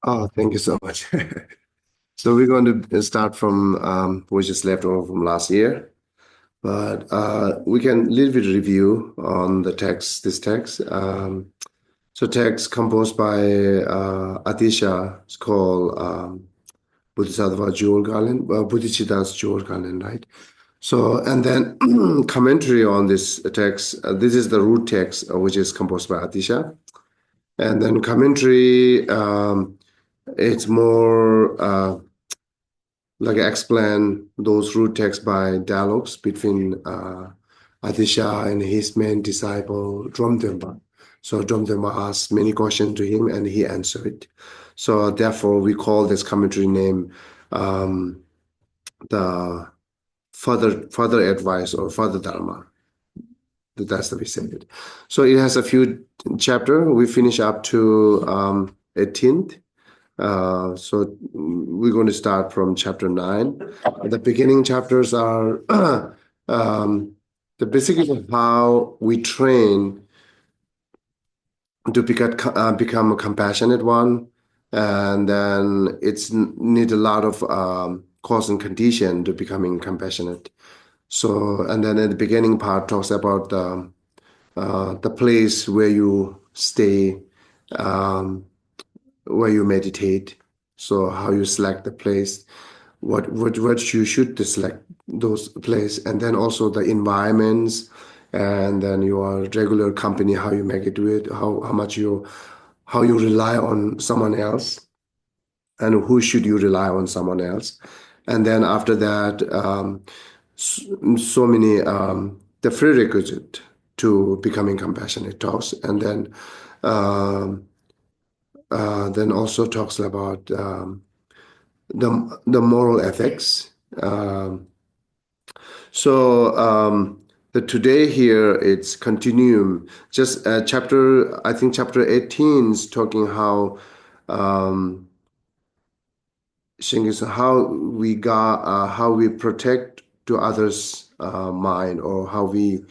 Oh, thank you so much. So we're going to start from we just left over from last year, but we can little bit review on the text. This text, so text composed by Atisha. It's called Bodhisattva Jewel Garland, Bodhicitta's Jewel Garland, right? So and then commentary on this text. This is the root text, which is composed by Atisha, and then commentary. It's more. Like explain those root texts by dialogues between Atisha and his main disciple Dromdemba. So Dromdemba asked many questions to him and he answered. So therefore we call this commentary name the further advice or further dharma. That's the way we say it. So it has a few chapter. We finish up to 18th. So we're going to start from chapter 9. The beginning chapters are the basics of how we train to become a compassionate one, and then it's need a lot of cause and condition to becoming compassionate. So, and then at the beginning part talks about the place where you stay. Where you meditate. So how you select the place, what you should select those place, and then also the environments, and then your regular company, how you make it do it, how you rely on someone else, and who should you rely on someone else, and then after that, so many the prerequisite to becoming compassionate talks, and then also talks about the moral ethics. The today here it's continuum. Just chapter, I think chapter 18 is talking how how we protect to others' mind, or how we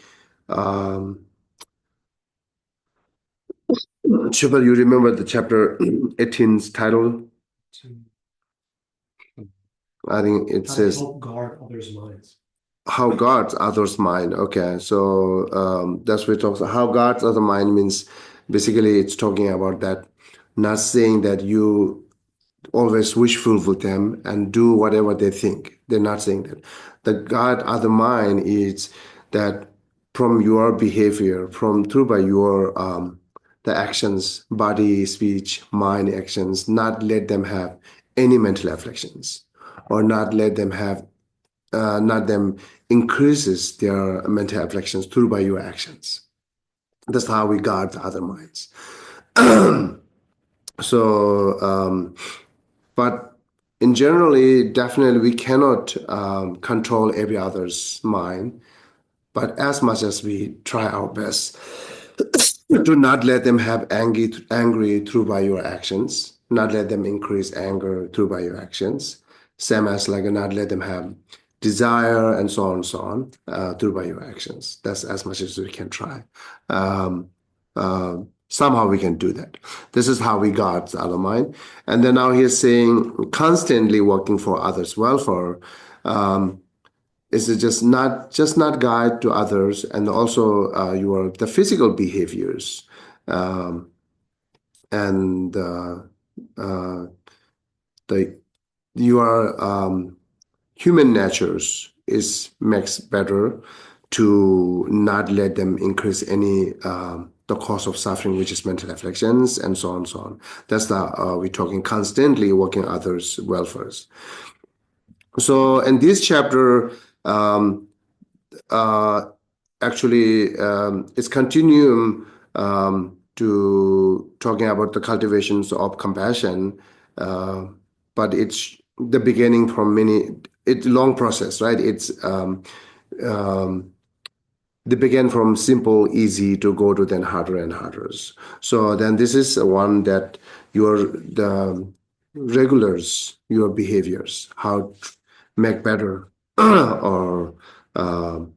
Shubhal, you remember the chapter 18's title? I think it says help guard others' minds. How guards others' mind. Okay, so that's what it talks. How guards other mind means basically it's talking about that, not saying that you always wishful with them and do whatever they think. They're not saying that. The guard other mind is that from your behavior, from through by your the actions, body, speech, mind actions, not let them have any mental afflictions, or not let them have not them increases their mental afflictions through by your actions. That's how we guard the other minds. But in generally, definitely we cannot control every other's mind. But as much as we try our best to not let them have angry through by your actions, not let them increase anger through by your actions, same as like not let them have desire and so on through by your actions. That's as much as we can try. Somehow we can do that. This is how we guard the other mind. And then now he's saying constantly working for others' welfare. Is it just not guide to others, and also the physical behaviors, and the your human natures is makes better to not let them increase any the cause of suffering, which is mental afflictions and so on, so on. That's the we're talking constantly working others' welfares. So in this chapter, actually, it's continuum to talking about the cultivations of compassion, but it's the beginning from it's long process, right? It's they begin from simple, easy to go to then harder and harder. So then this is one that the regulars, your behaviors, how make better or not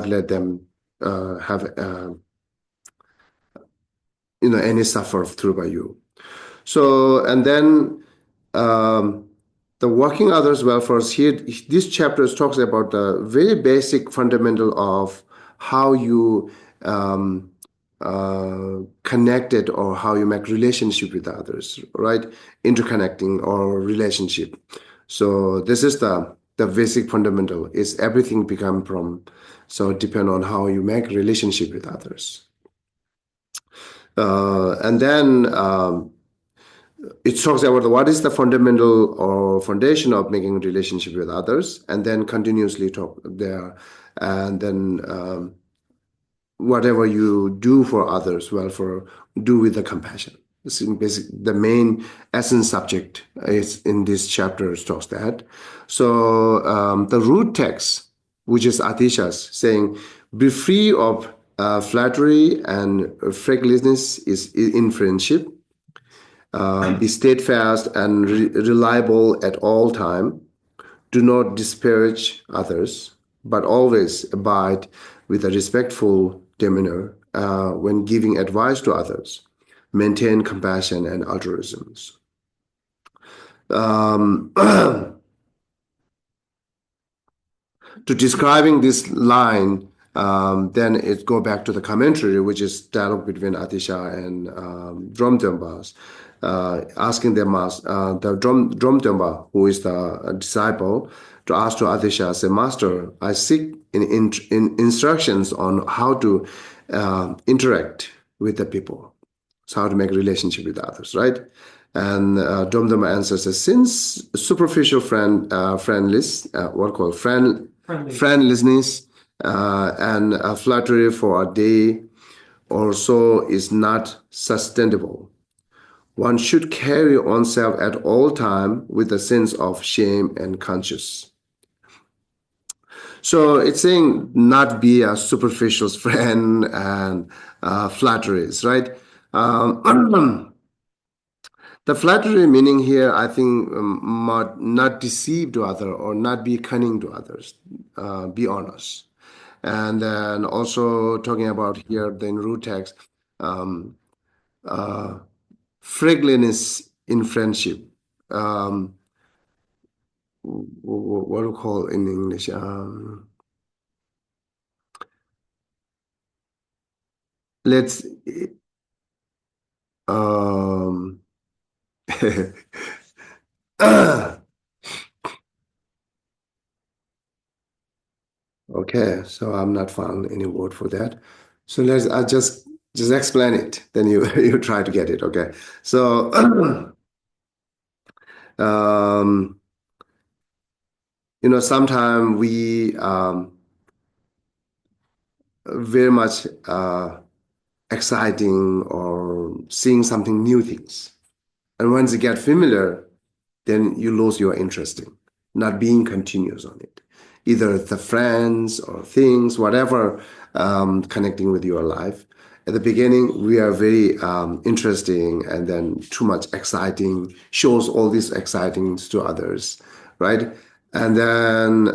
let them have any suffer through by you. So, and then the working others well first here, this chapter talks about the very basic fundamental of how you connected or how you make relationship with others, right? Interconnecting or relationship. So this is the basic fundamental. Is everything become from, so depend on how you make relationship with others. And then it talks about what is the fundamental or foundation of making relationship with others, and then continuously talk there, and then whatever you do for others, well, for do with the compassion. This is the main essence subject is in this chapter talks that. So the root text, which is Atisha's, saying, "Be free of flattery and fragility is in friendship. Be steadfast and reliable at all time. Do not disparage others, but always abide with a respectful demeanor when giving advice to others. Maintain compassion and altruism." To describing this line, then it go back to the commentary, which is dialogue between Atisha and Dromtemba, asking the Dromtemba, who is the disciple, to ask to Atisha, say, "Master, I seek in instructions on how to interact with the people, so how to make relationship with others, right?" And Dromtemba answers, "Since superficial friendlessness and flattery for a day or so is not sustainable, one should carry oneself at all time with a sense of shame and conscience." So it's saying not be a superficial friend and flatteries, right? The flattery meaning here, I think, not deceive to other or not be cunning to others, be honest. And then also talking about here, the root text, friendliness in friendship. What do you call in English? Let's. Okay, so I'm not found any word for that. So I just explain it. Then you you try to get it. Okay. So sometimes we very much exciting or seeing something new things, and once you get familiar, then you lose your interest in not being continuous on it, either the friends or things, whatever connecting with your life. At the beginning, we are very interesting, and then too much exciting, shows all these excitings to others, right? And then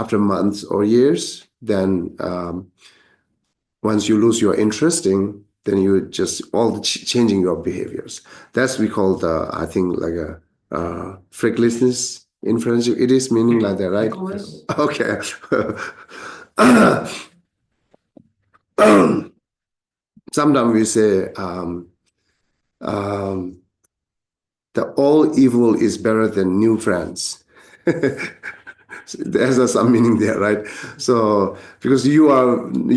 after months or years, then once you lose your interest in, then you just all changing your behaviors. That's we call the, I think, like a freaklessness in friendship. It is meaning like that, right? Okay. Sometimes we say the all evil is better than new friends. There's some meaning there, right? So because you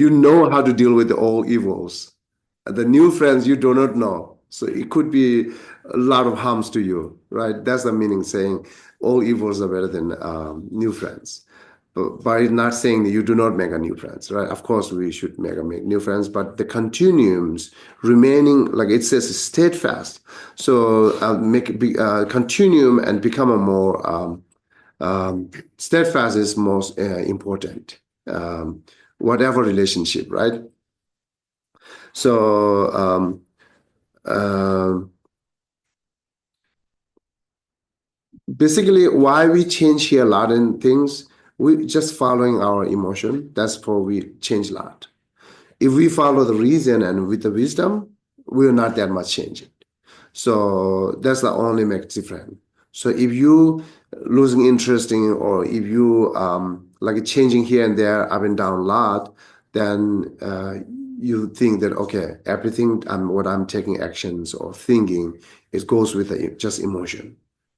know how to deal with the all evils. The new friends you do not know. So it could be a lot of harms to you, right? That's the meaning, saying all evils are better than new friends. But by not saying that you do not make a new friends, right? Of course, we should make new friends, but the continuums remaining, like it says, steadfast. So continuum and become a more steadfast is most important. Whatever relationship, right? So basically, why we change here a lot in things, we just following our emotion. That's for we change a lot. If we follow the reason and with the wisdom, we are not that much changing. So that's the only makes difference. So if you losing interest in, or if you like changing here and there, up and down a lot, then you think that okay, everything what I'm taking actions or thinking, it goes with just emotion,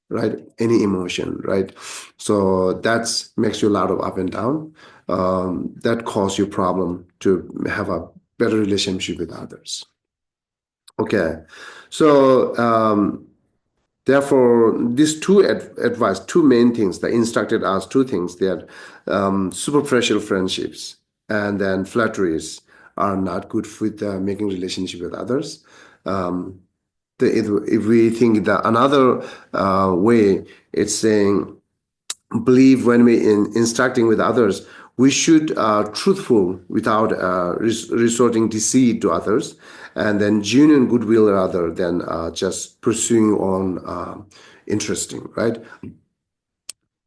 right? Any emotion, right? So that makes you a lot of up and down. That cause you problem to have a better relationship with others. Okay, so therefore, these two advice, two main things, they instructed us two things that superficial friendships and then flatteries are not good with making relationship with others. Um, if we think that another way, it's saying believe when we instructing with others, we should truthful without resorting deceit to others, and then genuine goodwill rather than just pursuing on interesting, right?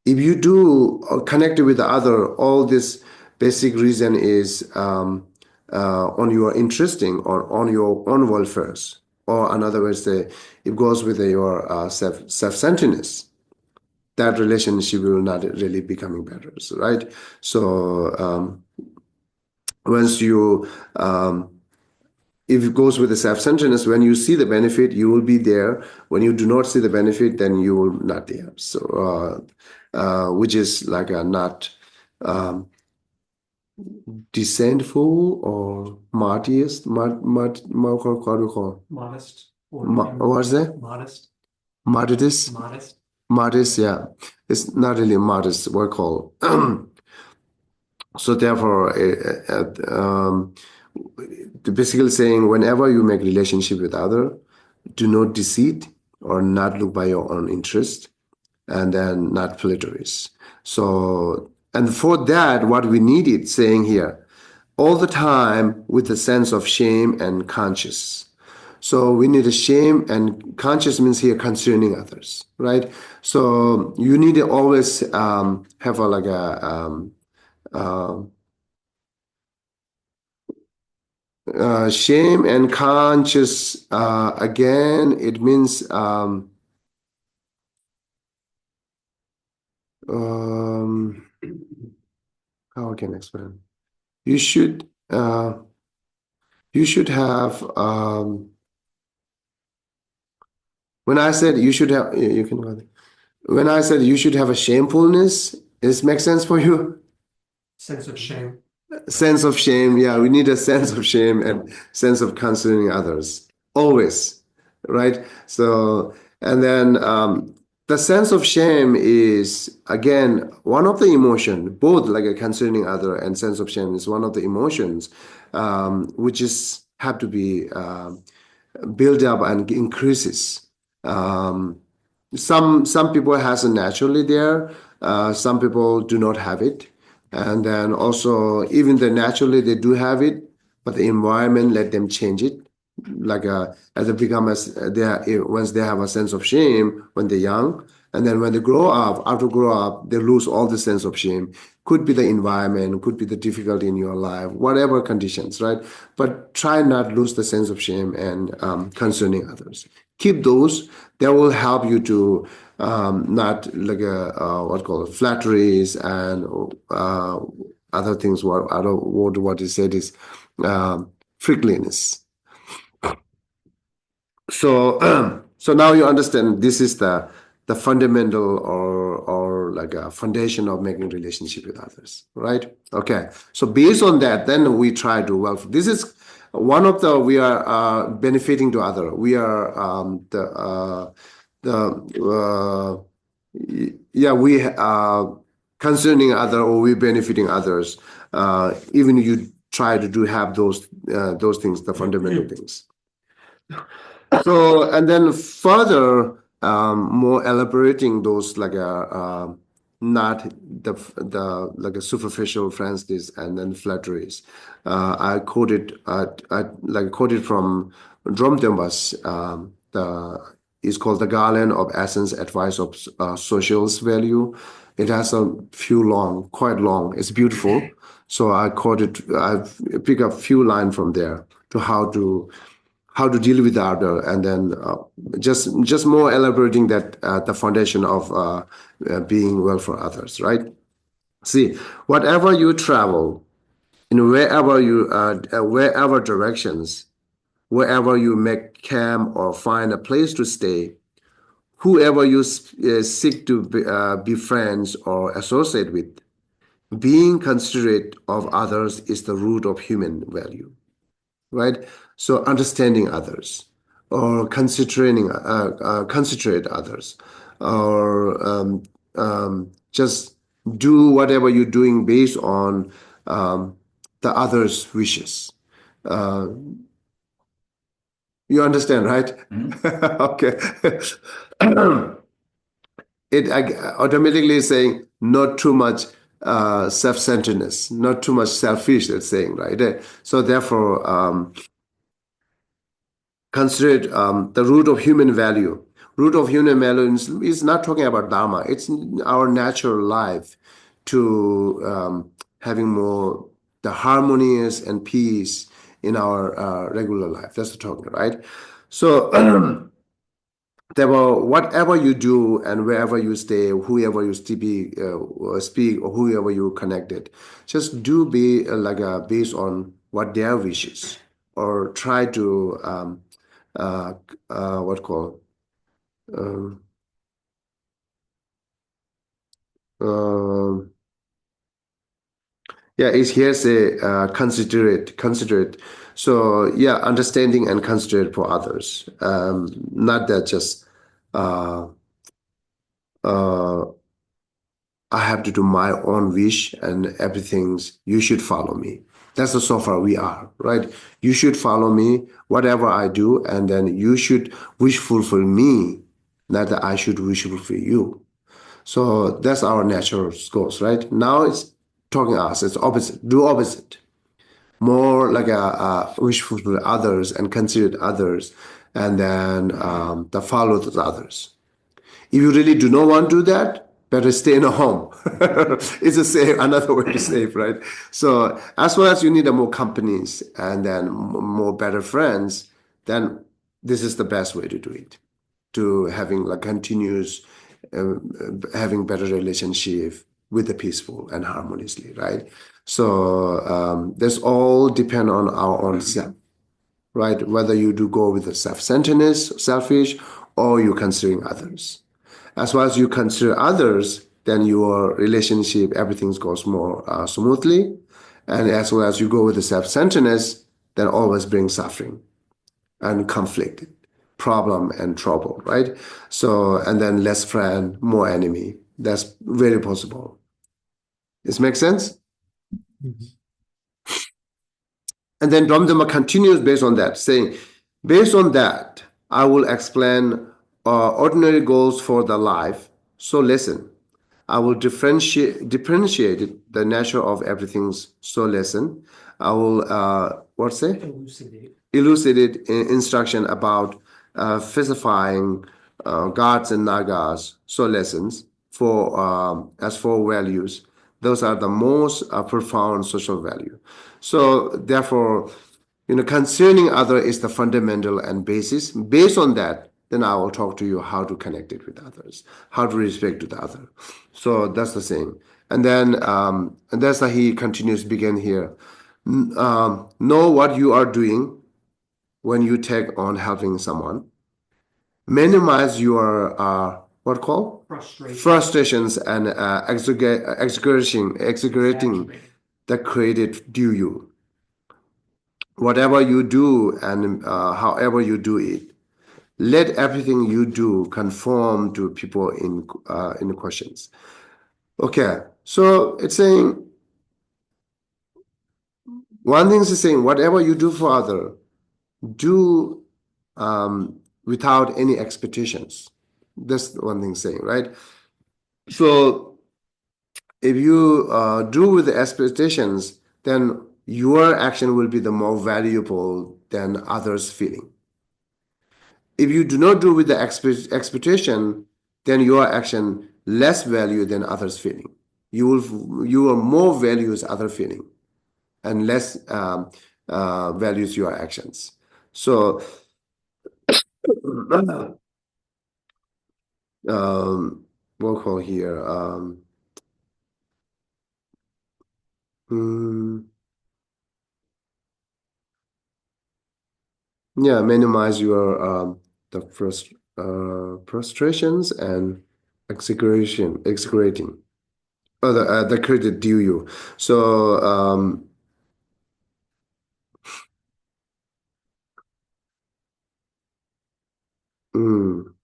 If you do connect with the other, all this basic reason is on your interesting or on your own welfares, or another way say it goes with your self-centeredness. That relationship will not really becoming better, right? So once you if it goes with the self-centeredness, when you see the benefit, you will be there. When you do not see the benefit, then you will not there. So which is like a not deceitful or modest, what do you call? Modest. What's that? Modest. Modest. Modest. Modest, yeah. It's not really modest, what call. So therefore, basically saying whenever you make relationship with other, do not deceit or not look by your own interest, and then not flatteries. So, and for that, what we needed saying here, all the time with a sense of shame and conscious. So we need a shame, and conscious means here concerning others, right? So you need to always have a like a shame and conscious. Again, it means how can I explain? You should have when I said you should have you can go ahead. When I said you should have a shamefulness, this makes sense for you? Sense of shame. Sense of shame, yeah, we need a sense of shame and sense of concerning others always, right? So and then the sense of shame is again one of the emotion, both like a concerning other and sense of shame is one of the emotions which is have to be build up and increases. Um, some people has it naturally there. Some people do not have it, and then also even the naturally they do have it, but the environment let them change it. Like as they become as they are, once they have a sense of shame when they're young, and then when they grow up, after grow up, they lose all the sense of shame. Could be the environment, could be the difficulty in your life, whatever conditions, right? But try not lose the sense of shame and concerning others. Keep those. That will help you to not like a what called flatteries and other things. What other word what he said is friendliness. So so now you understand this is the fundamental or like a foundation of making relationship with others, right? Okay. So based on that, then we try to well. This is one of the we are benefiting to other. We are the yeah we concerning other or we benefiting others. Even you try to do have those things, the fundamental things. So, and then further, more elaborating those like not the like a superficial phrases and then flatteries. I quoted I like quoted from Dromdenbas. The is called the Garland of Essence Advice of Social's Value. It has a few long, quite long. It's beautiful. So I quoted. I pick a few lines from there to how to deal with the other, and then just more elaborating that the foundation of being well for others, right? See, whatever you travel, in wherever directions, wherever you make camp or find a place to stay, whoever you seek to be friends or associate with, being considerate of others is the root of human value, right? So understanding others, or considerate others, or just do whatever you're doing based on the other's wishes. Uh, you understand, right? Okay. It automatically is saying not too much self-centeredness, not too much selfish, it's saying, right? So therefore, consider it the root of human value. Root of human value is not talking about Dharma. It's our natural life to having more the harmonious and peace in our regular life. That's the talking, right? So therefore, whatever you do and wherever you stay, whoever you speak or whoever you connected, just do be based on what their wishes, or try to what call um, um yeah, it's here say considerate. So yeah, understanding and considerate for others. Not that just uh, uh, I have to do my own wish and everything's you should follow me. That's the so far we are, right? You should follow me, whatever I do, and then you should wish fulfill me, not that I should wish fulfill you. So that's our natural goals, right? Now it's talking us, it's opposite, do opposite. More like a wish fulfill others and consider others, and then the follow those others. If you really do not want to do that, better stay in a home. It's a safe, another way to save, right? So as well as you need more companies and then more better friends, then this is the best way to do it. To having like continuous, having better relationship with the peaceful and harmoniously, right? So this all depend on our own self, right? Whether you do go with the self-centeredness, selfish, or you considering others. As well as you consider others, then your relationship, everything goes more smoothly. And as well as you go with the self-centeredness, then always brings suffering and conflict, problem and trouble, right? So, and then less friend, more enemy. That's very possible. This makes sense? And then Damdama continues based on that, saying, based on that, I will explain ordinary goals for the life. So listen, I will differentiate the nature of everything's. So listen, I will what's it? Elucidate instruction about specifying gods and nagas. So lessons for as for values, those are the most profound social value. So therefore, concerning other is the fundamental and basis. Based on that, then I will talk to you how to connect it with others, how to respect to the other. So that's the same. And then and that's how he continues begin here. Know what you are doing when you take on helping someone. Minimize your what called frustrations and exaggerating the credit due you. Whatever you do and however you do it, let everything you do conform to people in the questions. Okay, so it's saying one thing is saying whatever you do for other, do without any expectations. That's one thing saying, right? So if you do with the expectations, then your action will be the more valuable than others' feeling. If you do not do with the expectation, then your action less value than others' feeling. You will more values other feeling and less values your actions. So We'll call here. Mm, yeah, minimize your the frustrations and exaggerating. Oh, the credit due you. So mm,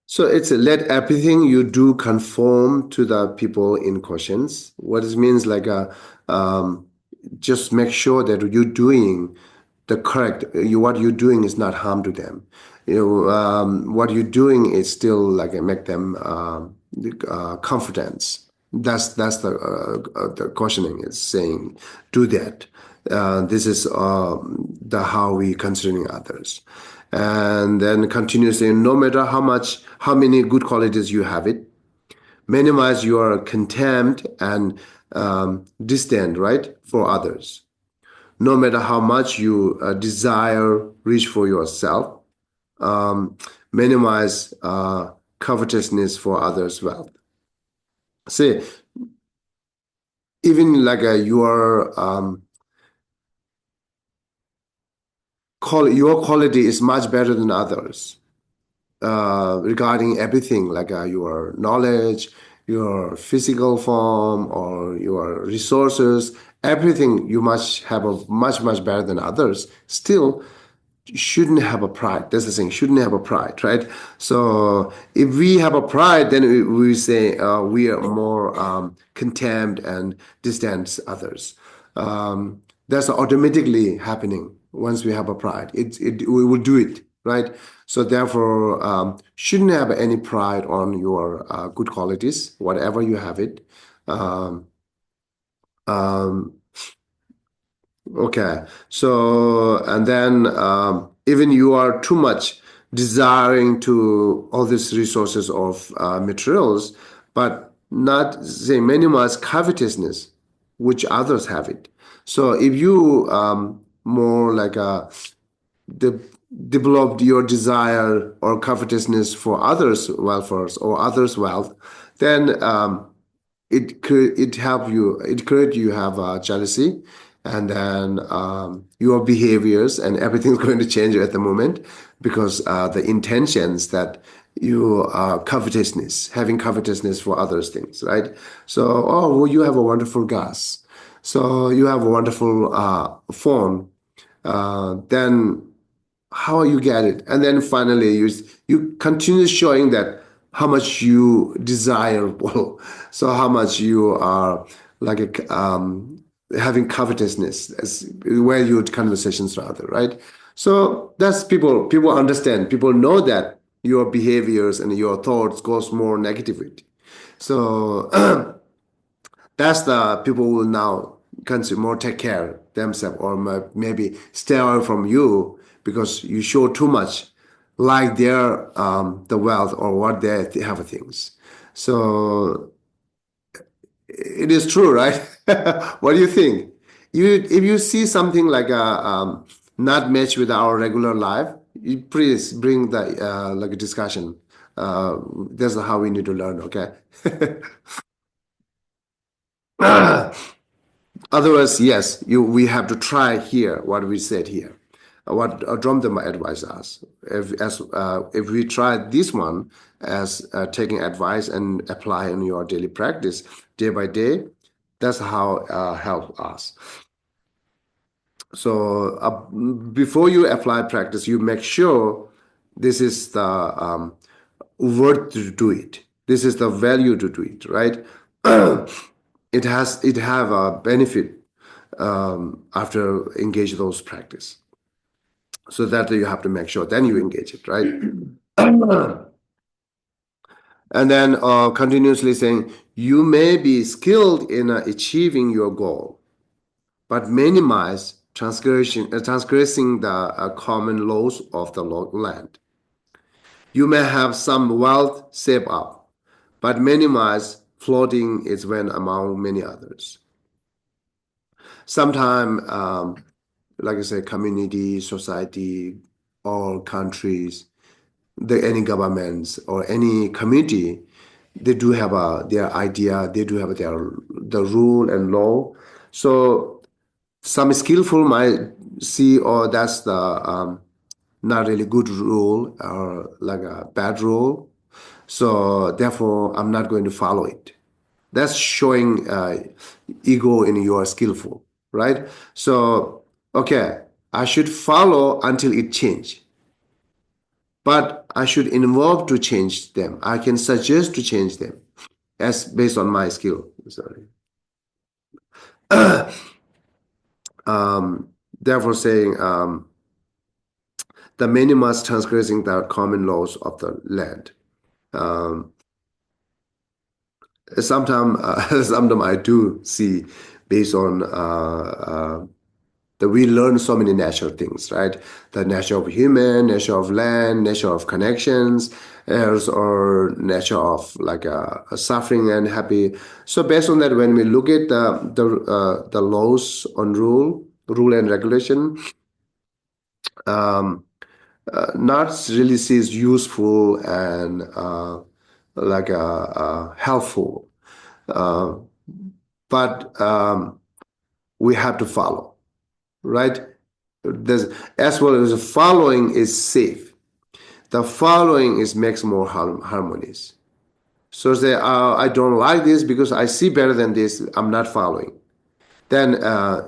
so it's let everything you do conform to the people in questions. What it means like um, just make sure that you're doing the correct. What you're doing is not harm to them. What you're doing is still like make them confidence. That's the questioning is saying do that. This is the how we considering others, and then continue saying no matter how many good qualities you have it, minimize your contempt and disdain, right, for others. No matter how much you desire, reach for yourself, um, minimize covetousness for others' wealth. See, even like your your quality is much better than others regarding everything like your knowledge, your physical form, or your resources, everything you must have a much better than others. Still, shouldn't have a pride. That's the thing. Shouldn't have a pride, right? So if we have a pride, then we say we are more contempt and distance others. That's automatically happening once we have a pride. We will do it, right? So therefore, shouldn't have any pride on your good qualities, whatever you have it. Um, um, Okay, so and then even you are too much desiring to all these resources of materials, but not say minimize covetousness, which others have it. So if you more like de developed your desire or covetousness for others' welfare or others' wealth, then it help you it create you have jealousy and then your behaviors and everything's going to change at the moment because the intentions that you covetousness having covetousness for others things, right? So oh well, you have a wonderful gas, so you have a wonderful phone, then how you get it, and then finally you continue showing that how much you desirable, so how much you are like having covetousness as where your conversations rather, right? So that's people understand, people know that your behaviors and your thoughts goes more negativity. So that's the people will now consider more take care themselves or maybe stay away from you because you show too much like their the wealth or what they have things. So it is true, right? What do you think? You if you see something like a not match with our regular life, you please bring the like a discussion. That's how we need to learn, okay? Otherwise, yes, we have to try here what we said here, what Dromdama advised us. If we try this one as taking advice and apply in your daily practice day by day, that's how help us. So before you apply practice, you make sure this is the worth to do it. This is the value to do it, right? It have a benefit after engage those practice. So that you have to make sure. Then you engage it, right? And then continuously saying you may be skilled in achieving your goal, but minimize transgressing the common laws of the land. You may have some wealth saved up, but minimize floating its when among many others. Sometimes like I say, community, society, or countries, any governments or any community, they do have their idea, they do have the rule and law. So some skillful might see, oh, that's the not really good rule or like a bad rule. So therefore, I'm not going to follow it. That's showing ego in your skillful, right? So, okay, I should follow until it change, but I should involve to change them. I can suggest to change them as based on my skill. Sorry. Therefore, saying the many must transgressing the common laws of the land. Um, sometimes I do see based on that we learn so many natural things, right? The nature of human, nature of land, nature of connections, or nature of like a suffering and happy. So based on that, when we look at the laws on rule and regulation, not really sees useful and like helpful, but we have to follow, right? There's, as well as the following is safe. The following is makes more harmonies. So say, I don't like this because I see better than this. I'm not following. Then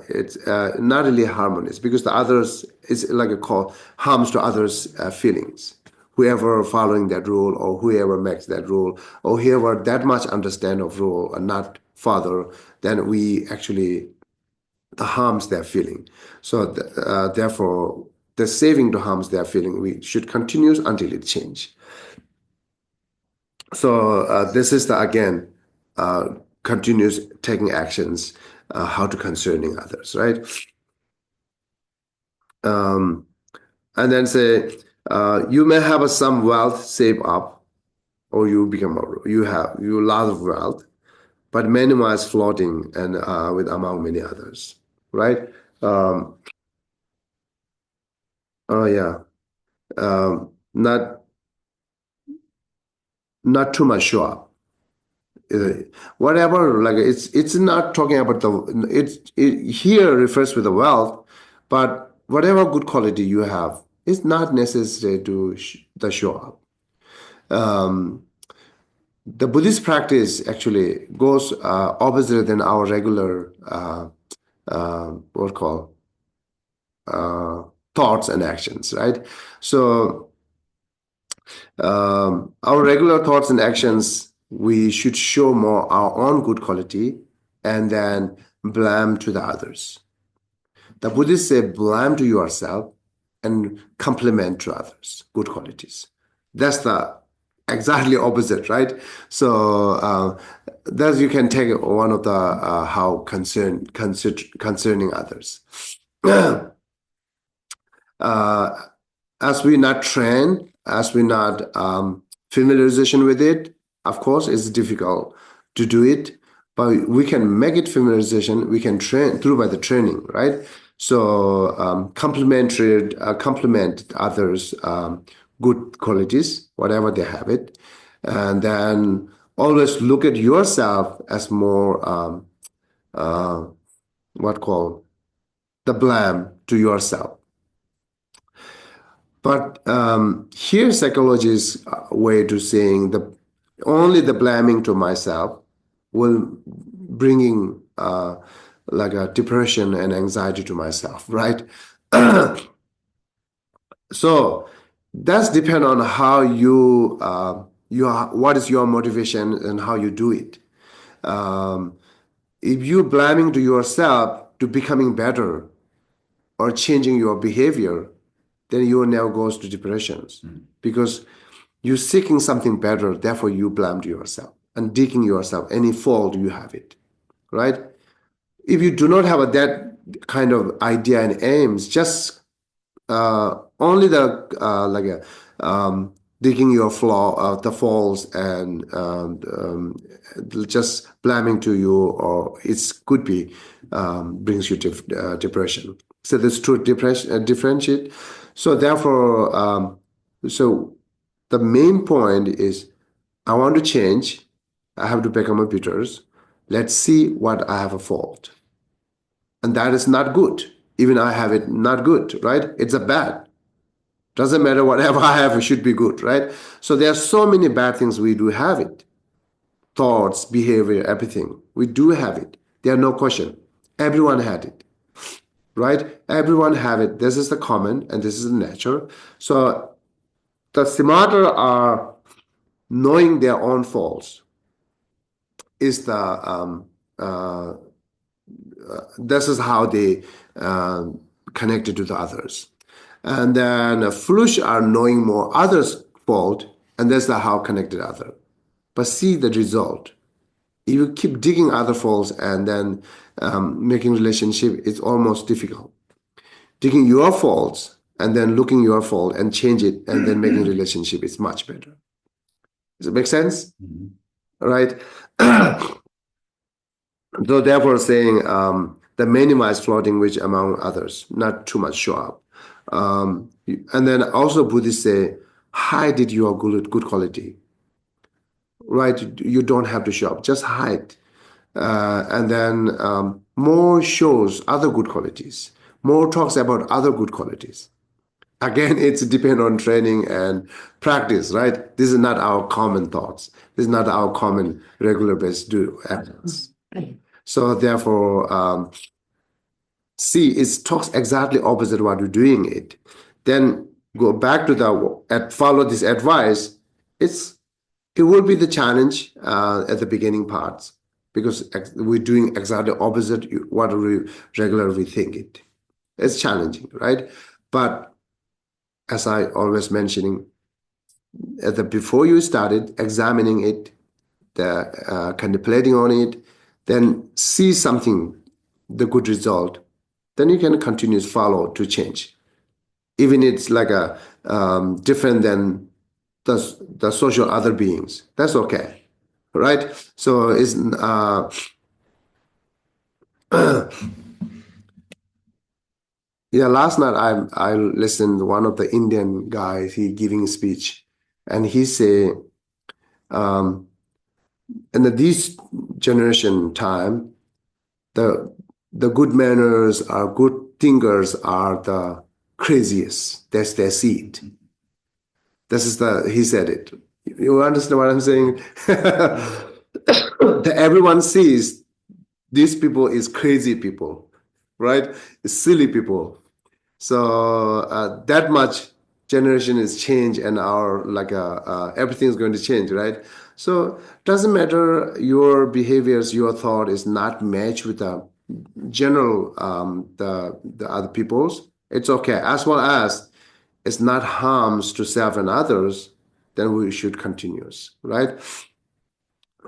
it's not really harmonious because the others is like a call harms to others' feelings. Whoever following that rule or whoever makes that rule or whoever that much understand of rule and not father, then we actually the harms their feeling. So therefore, the saving to harms their feeling, we should continue until it change. So this is the again continuous taking actions, how to concerning others, right? And then say you may have some wealth saved up, or you have you lot of wealth, but minimize floating and with among many others, right? Oh yeah, not too much show up. Whatever, like it's not talking about it here refers with the wealth, but whatever good quality you have, it's not necessary to the show up. The Buddhist practice actually goes opposite than our regular what call thoughts and actions, right? So our regular thoughts and actions, we should show more our own good quality and then blame to the others. The Buddhists say blame to yourself and compliment to others good qualities. That's the exactly opposite, right? So thus you can take one of the how concerning others. As we not train, as we not familiarization with it, of course, it's difficult to do it, but we can make it familiarization. We can train through by the training, right? So complement others' good qualities, whatever they have it, and then always look at yourself as more what call the blame to yourself. But here psychology's way to saying only the blaming to myself will bringing like a depression and anxiety to myself, right? So that's depend on how what is your motivation and how you do it. If you blaming to yourself to becoming better or changing your behavior, then you now goes to depressions because you're seeking something better, therefore you blamed yourself and digging yourself any fault you have it, right? If you do not have that kind of idea and aims, just only the like digging your flaw, the faults and just blaming to you, or it could be brings you depression. So there's two depression differentiate. So therefore, so the main point is I want to change. I have to become a Peters. Let's see what I have a fault. And that is not good. Even I have it not good, right? It's a bad. Doesn't matter whatever I have, it should be good, right? So there are so many bad things we do have it. Thoughts, behavior, everything. We do have it. There are no question. Everyone had it, right? Everyone have it. This is the common and this is the nature. So the smarter are knowing their own faults is this is how they connected to the others. And then foolish are knowing more others' fault, and that's the how connected other. But see the result. If you keep digging other faults and then making relationship, it's almost difficult. Digging your faults and then looking your fault and change it and then making relationship is much better. Does it make sense? Mm-hmm. Right? So therefore saying the minimize floating which among others, not too much show up. And then also Buddhists say, hide it your good quality. Right? You don't have to show up, just hide. And then more shows other good qualities, more talks about other good qualities. Again, it's depend on training and practice, right? This is not our common thoughts. This is not our common regular based do actions. So therefore, see, it talks exactly opposite what you're doing it. Then go back to the follow this advice. It will be the challenge at the beginning parts because we're doing exactly opposite what we regularly think it. It's challenging, right? But as I always mentioning, before you started examining it, contemplating on it, then see something, the good result, then you can continue to follow to change. Even it's like a different than the social other beings. That's okay, right? So it's yeah. Last night I listened to one of the Indian guys. He giving a speech, and he say, in this generation time, the good manners are good thinkers are the craziest. That's their seed. He said it. You understand what I'm saying? Everyone sees these people is crazy people, right? Silly people. So that much generation is change and our everything is going to change, right? So doesn't matter your behaviors, your thought is not matched with the general the other people's. It's okay as well as it's not harms to self and others. Then we should continue, right?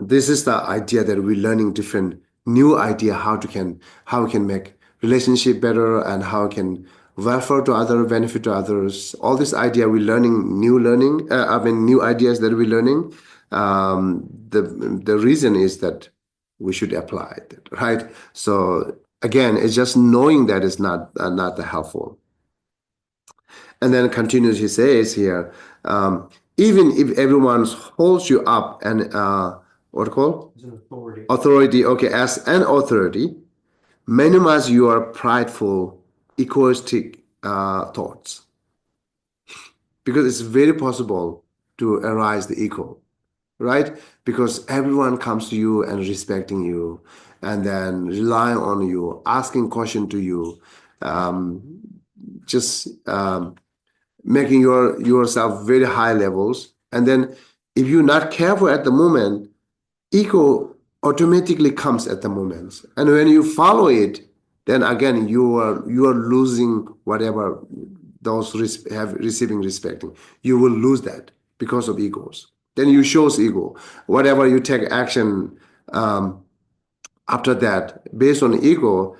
This is the idea that we're learning different new idea how we can make relationship better and how we can welfare to other benefit to others. All this idea we're learning new ideas that we're learning. The reason is that we should apply it, right? So again, it's just knowing that is not the helpful. And then continues, he says here, even if everyone holds you up and what called? As an authority. Authority, okay, as an authority, minimize your prideful, egoistic thoughts. Because it's very possible to arise the ego, right? Because everyone comes to you and respecting you and then relying on you, asking question to you, making yourself very high levels. And then if you're not careful at the moment, ego automatically comes at the moment. And when you follow it, then again you are losing whatever those receiving respecting. You will lose that because of egos. Then you shows ego. Whatever you take action after that, based on ego,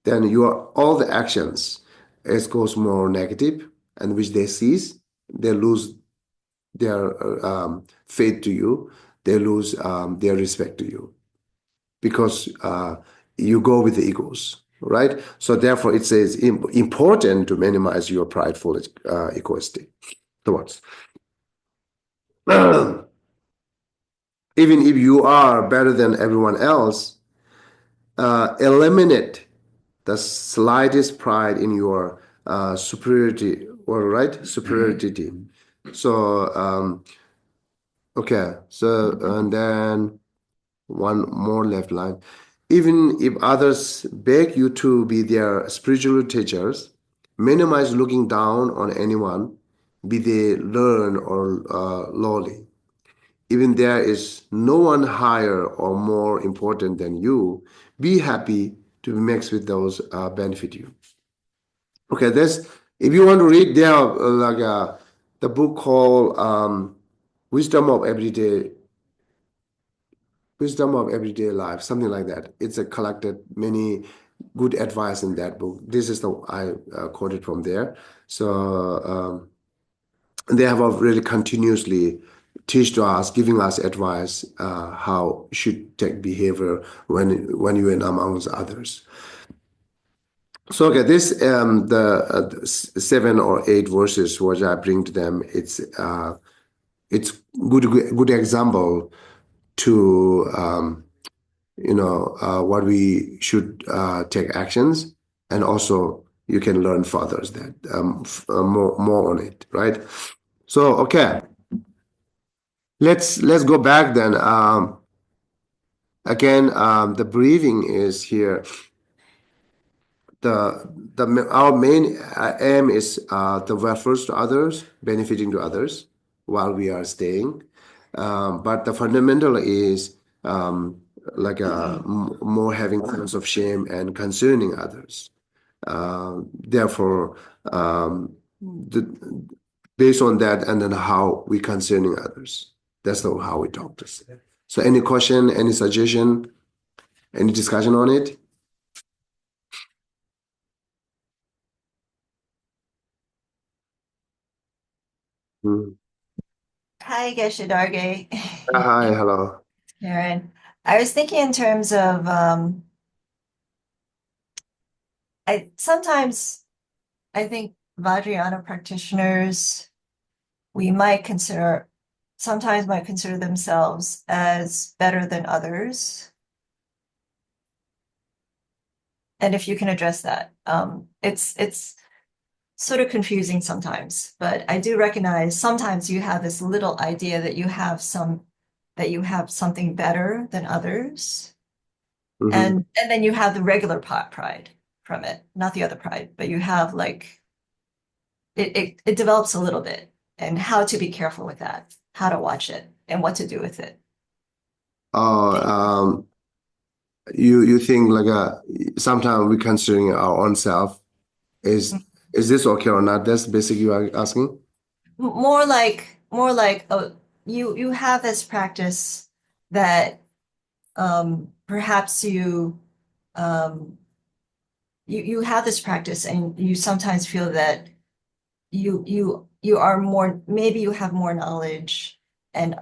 then all the actions it goes more negative, and which they seize, they lose their faith to you, they lose their respect to you. Because you go with the egos, right? So therefore, it says important to minimize your prideful egoistic thoughts. Even if you are better than everyone else, eliminate the slightest pride in your superiority, or right superiority. So okay, so and then one more left line. Even if others beg you to be their spiritual teachers, minimize looking down on anyone, be they learned or lowly. Even there is no one higher or more important than you, be happy to be mixed with those benefit you. Okay, if you want to read there, the book called Wisdom of Everyday Life, something like that. It's a collected many good advice in that book. This is the I quoted from there. So they have really continuously teach to us, giving us advice how should take behavior when you are amongst others. So okay, this the 7 or 8 verses which I bring to them. It's good example to what we should take actions, and also you can learn further that more on it, right? So okay, let's go back then. Again, the breathing is here. Our main aim is the welfare to others, benefiting to others while we are staying. But the fundamental is more having sense of shame and concerning others. Therefore, based on that, and then how we concerning others. That's how we talk to. So, any question, any suggestion, any discussion on it? Hi, Geshe Dhargey. Hi, hello. Karen. I was thinking in terms of sometimes I think Vajrayana practitioners sometimes might consider themselves as better than others. And if you can address that, it's sort of confusing sometimes, but I do recognize sometimes you have this little idea that you have something better than others. Mhm. And then you have the regular pride from it, not the other pride, but you have like it develops a little bit, and how to be careful with that, how to watch it, and what to do with it. You think sometimes we considering our own self. Is this okay or not? That's basically you are asking. More like oh, you have this practice that perhaps you have this practice, and you sometimes feel that you are more, maybe you have more knowledge, and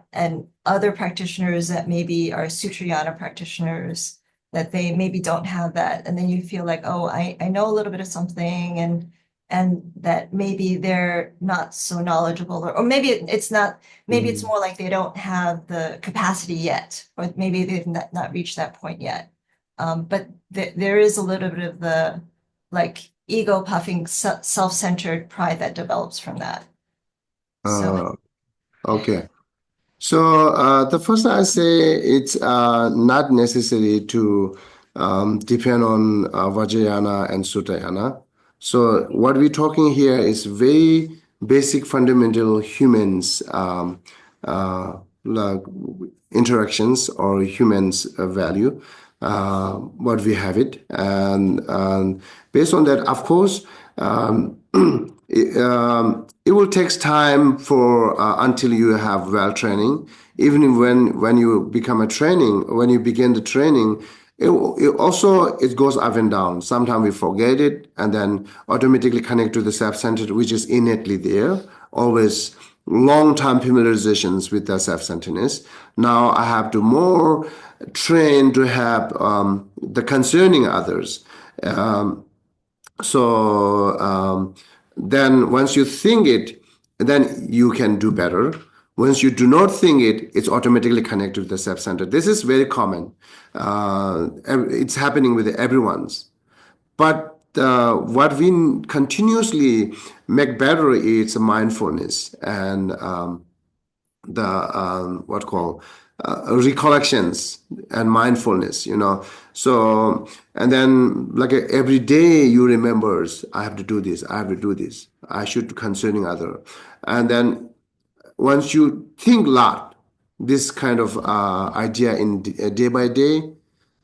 other practitioners that maybe are Sutrayana practitioners, that they maybe don't have that, and then you feel like, oh, I know a little bit of something, and that maybe they're not so knowledgeable, or maybe it's not, maybe it's more like they don't have the capacity yet, or maybe they've not reached that point yet. But there is a little bit of the like ego puffing, self-centered pride that develops from that. So Okay. So the first I say it's not necessary to depend on Vajrayana and Sutayana. So what we're talking here is very basic, fundamental humans like interactions or humans value. What we have it, and based on that, of course, it will take time for until you have well training. Even when you become a training, when you begin the training, it goes up and down. Sometimes we forget it and then automatically connect to the self-centered, which is innately there, always long-time familiarizations with the self-centeredness. Now I have to more train to have the concerning others. Then once you think it, then you can do better. Once you do not think it, it's automatically connected to the self-centered. This is very common. It's happening with everyone's. But what we continuously make better is mindfulness and the what call recollections and mindfulness, So, and then like every day you remembers, I have to do this, I have to do this, I should concerning other. And then once you think a lot, this kind of idea in day by day,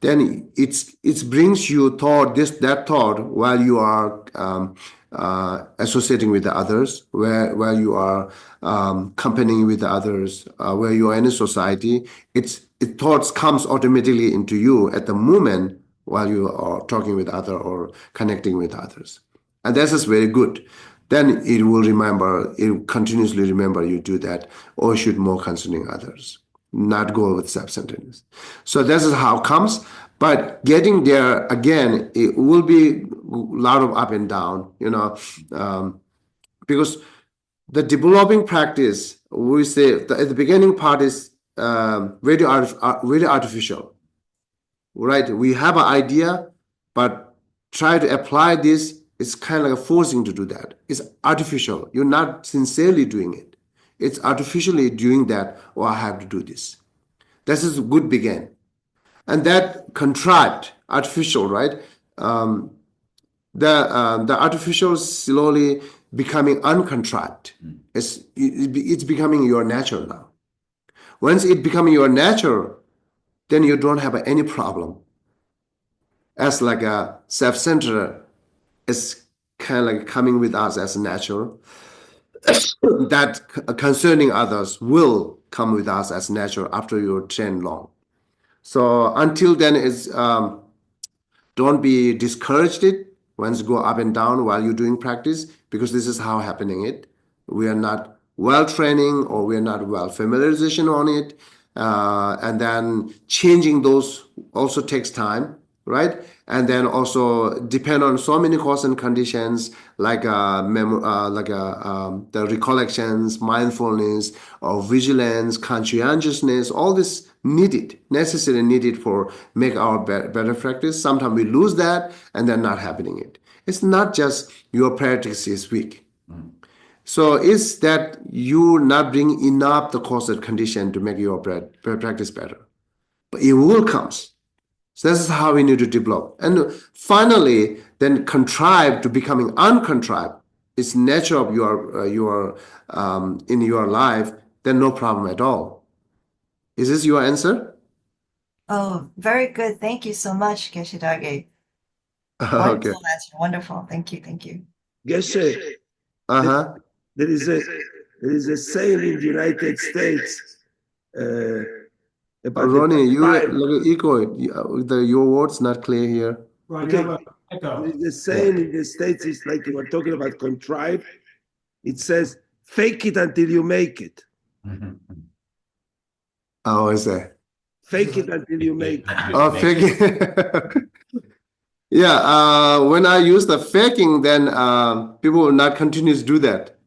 then it brings you that thought while you are associating with the others, while you are companying with the others, where you are in a society. Thoughts comes automatically into you at the moment while you are talking with others or connecting with others, and this is very good. Then it will continuously remember you do that, or should more concerning others, not go with self-centeredness. So this is how it comes. But getting there again, it will be a lot of up and down, because the developing practice, we say at the beginning part is very artificial, right? We have an idea, but try to apply this. It's kind of like forcing to do that. It's artificial. You're not sincerely doing it. It's artificially doing that, or I have to do this. This is a good begin. And that contrived, artificial, right? The artificial slowly becoming uncontrived. It's becoming your nature now. Once it becoming your nature, then you don't have any problem. As like a self-centered is kind of like coming with us as natural. That concerning others will come with us as natural after you train long. So until then, don't be discouraged once go up and down while you're doing practice, because this is how happening it. We are not well training, or we are not well familiarization on it, and then changing those also takes time, right? And then also depend on so many cause and conditions like the recollections, mindfulness, or vigilance, conscientiousness. All this necessary needed for make our better practice. Sometimes we lose that, and then not happening it. It's not just your practice is weak. So it's that you not bring enough the cause and condition to make your practice better. But it will comes. So this is how we need to develop. And finally, then contrive to becoming uncontrived. It's nature of your in your life, then no problem at all. Is this your answer? Oh, very good. Thank you so much, Geshe Dhargey. Okay. Wonderful answer. Wonderful. Thank you. Thank you. Geshe, Uh-huh. there is a saying in the United States about Ronnie, you contrived. like echo it. Your words not clear here. Right, Okay. you have an echo. The saying in the States is like you were talking about contrived. It says, fake it until you make it. How is that? Fake it until you make it. Oh, faking. Yeah, when I use the faking, then people will not continue to do that,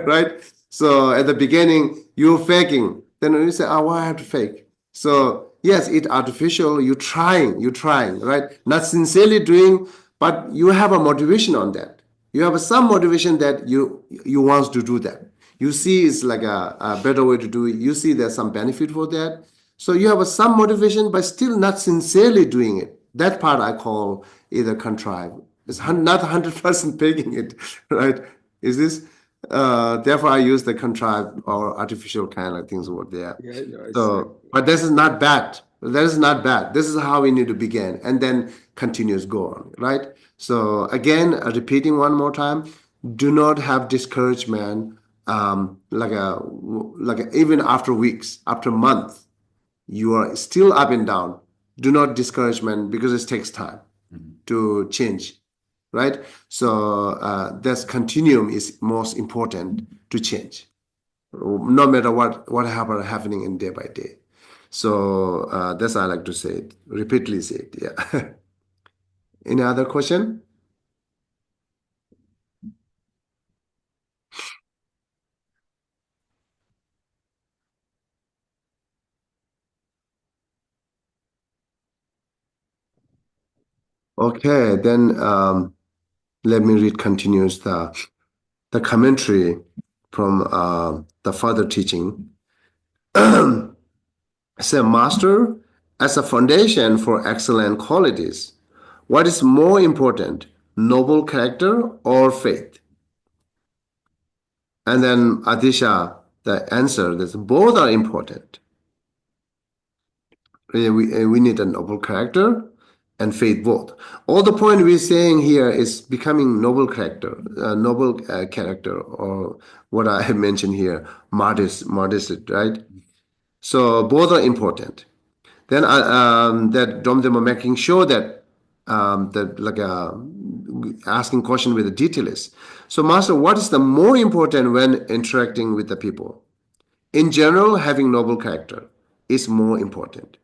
right? So at the beginning, you're faking. Then you say, oh, why I have to fake? So yes, it's artificial. You're trying, right? Not sincerely doing, but you have a motivation on that. You have some motivation that you want to do that. You see it's like a better way to do it. You see there's some benefit for that. So you have some motivation, but still not sincerely doing it. That part I call either contrived. It's not 100% faking it, right? Is this? Therefore, I use the contrived or artificial kind of things over there. Yeah, no, So, but this is not bad. That is not bad. This is how we need to begin, and then continues go on, right? So again, repeating one more time: do not have discouragement. Even after weeks, after months, you are still up and down. Do not discouragement, because it takes time to change, right? So this continuum is most important to change. no matter what happening in day by day. So that's I like to say it, repeatedly say it. Yeah. Any other question? Okay, then let me read continues the commentary from the further teaching. Say, Master, as a foundation for excellent qualities, what is more important, noble character or faith? And then Adisha, the answer is both are important. We need a noble character and faith both. All the point we're saying here is becoming noble character, or what I have mentioned here, modest, right? So both are important. Then that Domdemo making sure that asking question with the detail is. So Master, what is the more important when interacting with the people? In general, having noble character is more important.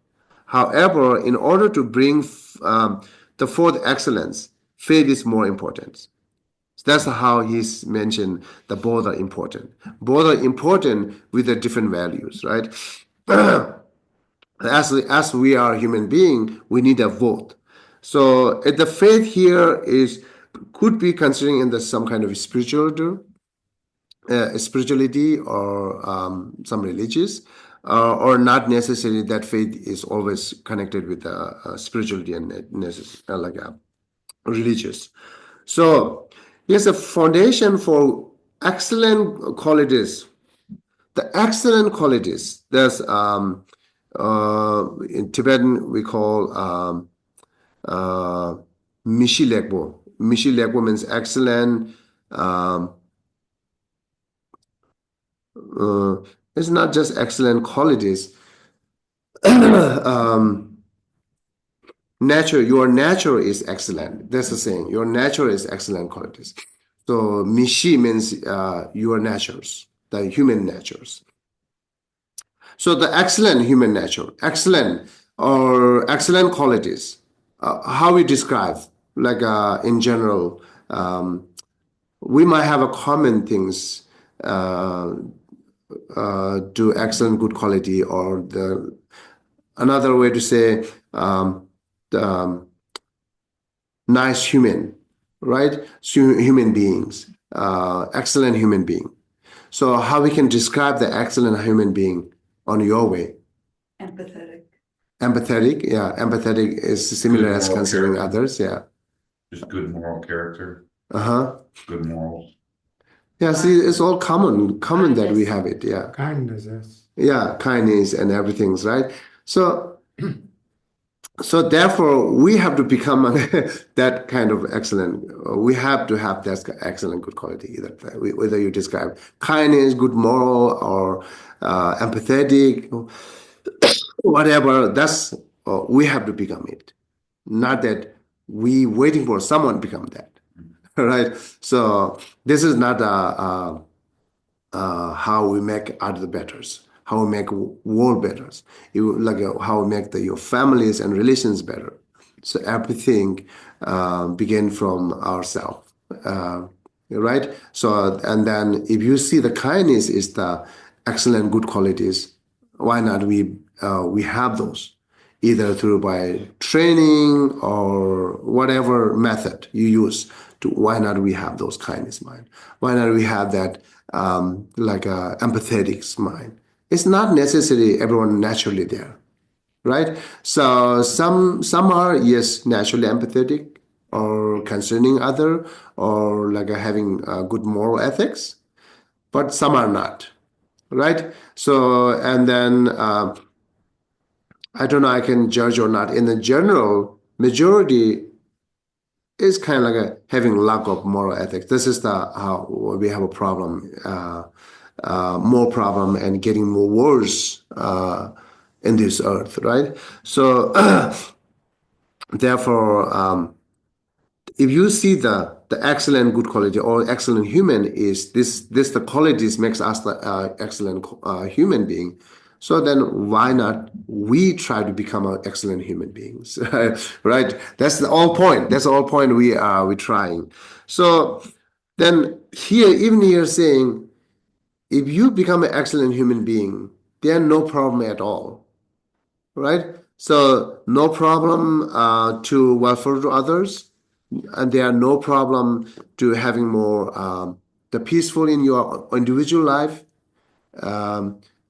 However, in order to bring the fourth excellence, faith is more important. So that's how he's mentioned the both are important. Both are important with the different values, right? As we are human being, we need a vote. So the faith here could be considering in some kind of spirituality or some religious, or not necessarily that faith is always connected with spirituality and religious. So here's a foundation for excellent qualities. The excellent qualities. There's in Tibetan we call Mishi Legbo. Mishi Legbo means excellent. It's not just excellent qualities. Your nature is excellent. That's the saying. Your nature is excellent qualities. So Mishi means your natures, the human natures. So the excellent human nature, excellent qualities. How we describe, in general, we might have a common things to excellent good quality, or another way to say nice human, right? Human beings, excellent human being. So how we can describe the excellent human being on your way? Empathetic, yeah. Empathetic is similar as considering others, yeah. Just good moral character. Good morals. Yeah, see, it's all common that we have it, yeah. Kindness, yes. Yeah, kindness and everything's right. So therefore, we have to become that kind of excellent. We have to have that excellent good quality. Whether you describe kindness, good moral, or empathetic, whatever. We have to become it. Not that we waiting for someone to become that, right? So this is not how we make other betters. How we make world better, how we make your families and relations better. So everything begin from ourselves, right? So and then if you see the kindness is the excellent good qualities, why not we have those, either through by training or whatever method you use to. Why not we have those kindness mind? Why not we have that empathetic mind? It's not necessarily everyone naturally there, right? So some are, yes, naturally empathetic or concerning other, or having good moral ethics, but some are not, right? So and then I don't know I can judge or not. In the general, majority is kind of having lack of moral ethics. This is how we have a problem. More problem and getting more worse in this earth, right? So therefore, if you see the excellent good quality or excellent human is this the qualities makes us the excellent human being. So then why not we try to become an excellent human beings, right? That's the whole point. That's the whole point we're trying. So then even here saying, if you become an excellent human being, there no problem at all, right? So no problem to welfare to others, and there are no problem to having more the peaceful in your individual life,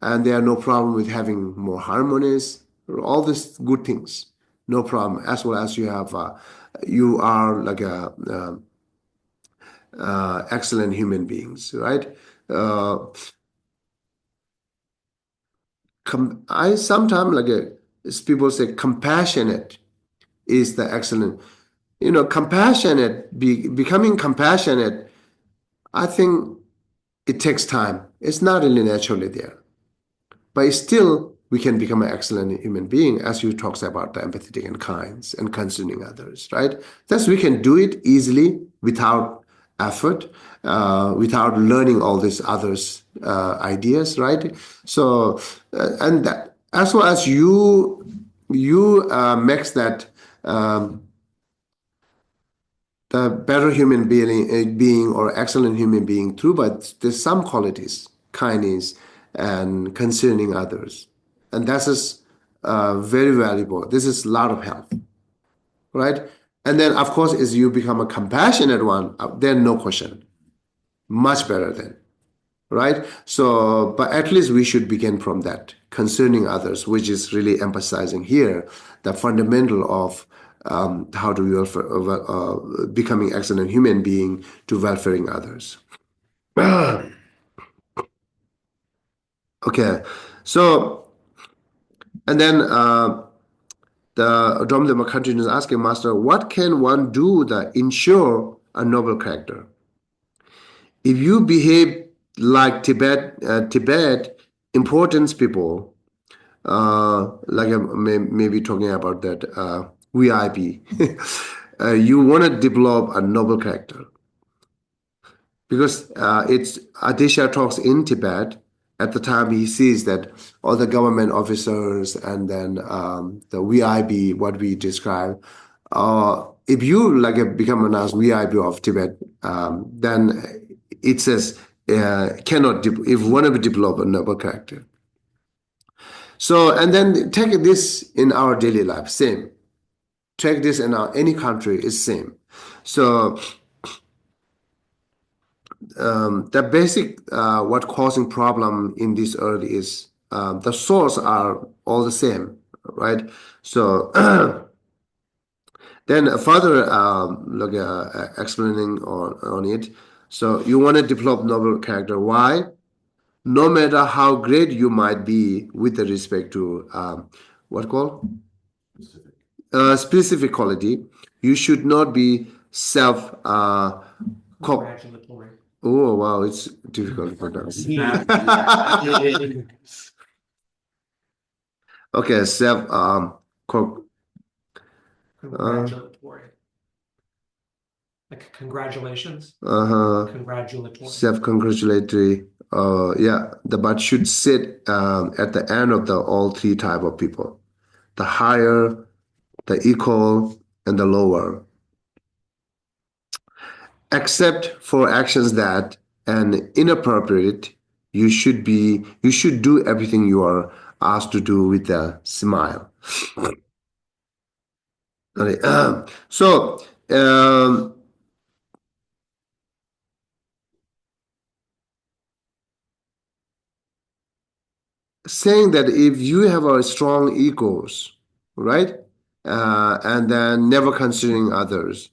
and there are no problem with having more harmonies, all these good things, no problem. As well as you are like a excellent human beings, right? I sometimes as people say compassionate is the excellent. Compassionate, becoming compassionate, I think it takes time. It's not really naturally there. But still, we can become an excellent human being, as you talks about the empathetic and kinds and concerning others, right? Thus, we can do it easily without effort, without learning all these others' ideas, right? So, and that, as well as you makes that the better human being or excellent human being through, but there's some qualities, kindness and concerning others. And that is very valuable. This is a lot of help, right? And then, of course, as you become a compassionate one, then no question, much better then, right? So, but at least we should begin from that, concerning others, which is really emphasizing here the fundamental of how do we becoming excellent human being to welfaring others. Okay, so and then the Dhamma continues asking, Master, what can one do to ensure a noble character? If you behave like Tibet importance people, maybe talking about that VIP, you want to develop a noble character. Because it's Adisha talks in Tibet. At the time, he sees that all the government officers and then the VIB, what we describe, if you become a VIB of Tibet, then it says cannot if one of develop a noble character. So and then take this in our daily life, same. Take this in any country is same. So. The basic what causing problem in this earth is the source are all the same, right? So then further explaining on it. So you want to develop noble character. Why? No matter how great you might be with the respect to what called specific quality, you should not be self Congratulatory. Oh wow, it's difficult to pronounce. Okay, Congratulatory. Like congratulations. Congratulatory. Self-congratulatory. Yeah, the but should sit at the end of the all three type of people, the higher, the equal, and the lower. Except for actions that and inappropriate, you should do everything you are asked to do with a smile. Okay. So saying that if you have a strong egos, right, and then never considering others,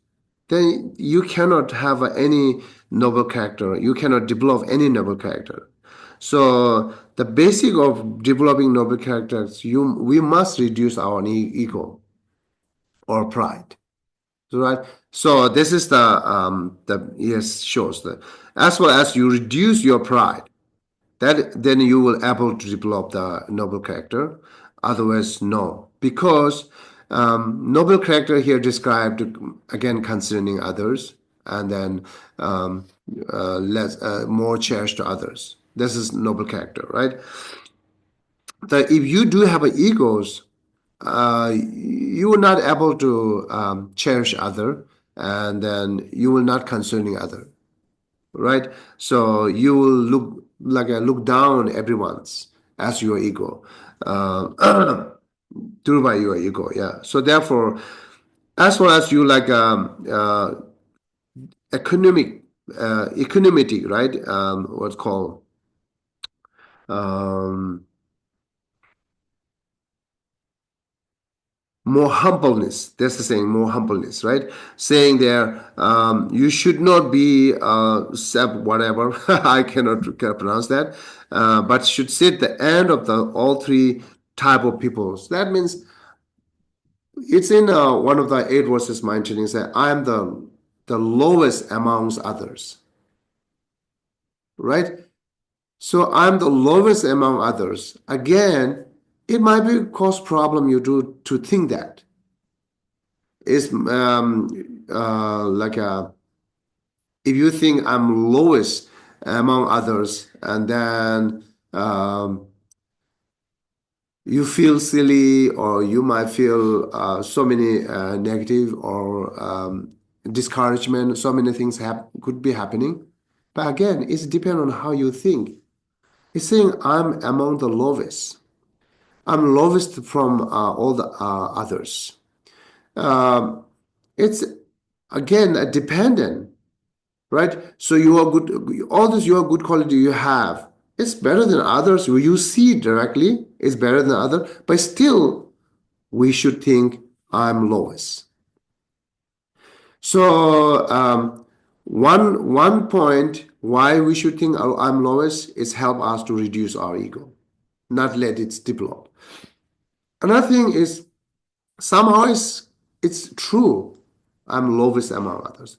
then you cannot have any noble character. You cannot develop any noble character. So the basic of developing noble characters, we must reduce our ego or pride, right? So this is shows that as well as you reduce your pride, that then you will able to develop the noble character. Otherwise, no, because Noble character here described, again, concerning others, and then less more cherished to others. This is noble character, right? That if you do have egos, you are not able to cherish other, and then you will not concerning other, right? So you will look down everyone's as your ego, through by your ego, yeah. So therefore, as far as you economity, right? What's called more humbleness. That's the saying, more humbleness, right? Saying there, you should not be whatever. I cannot pronounce that, but should sit the end of the all three type of peoples. That means it's in one of the 8 verses mentioning that I am the lowest amongst others, right? So I'm the lowest among others. Again, it might be cause problem you do to think that. It's if you think I'm lowest among others, and then you feel silly, or you might feel so many negative or discouragement, so many things could be happening. But again, it's depend on how you think. It's saying I'm among the lowest. I'm lowest from all the others. It's again a dependent, right? So you are good. All this your good quality you have. It's better than others. You see directly. It's better than other, but still, we should think I'm lowest. So one point why we should think I'm lowest is help us to reduce our ego, not let it develop. Another thing is somehow it's true I'm lowest among others.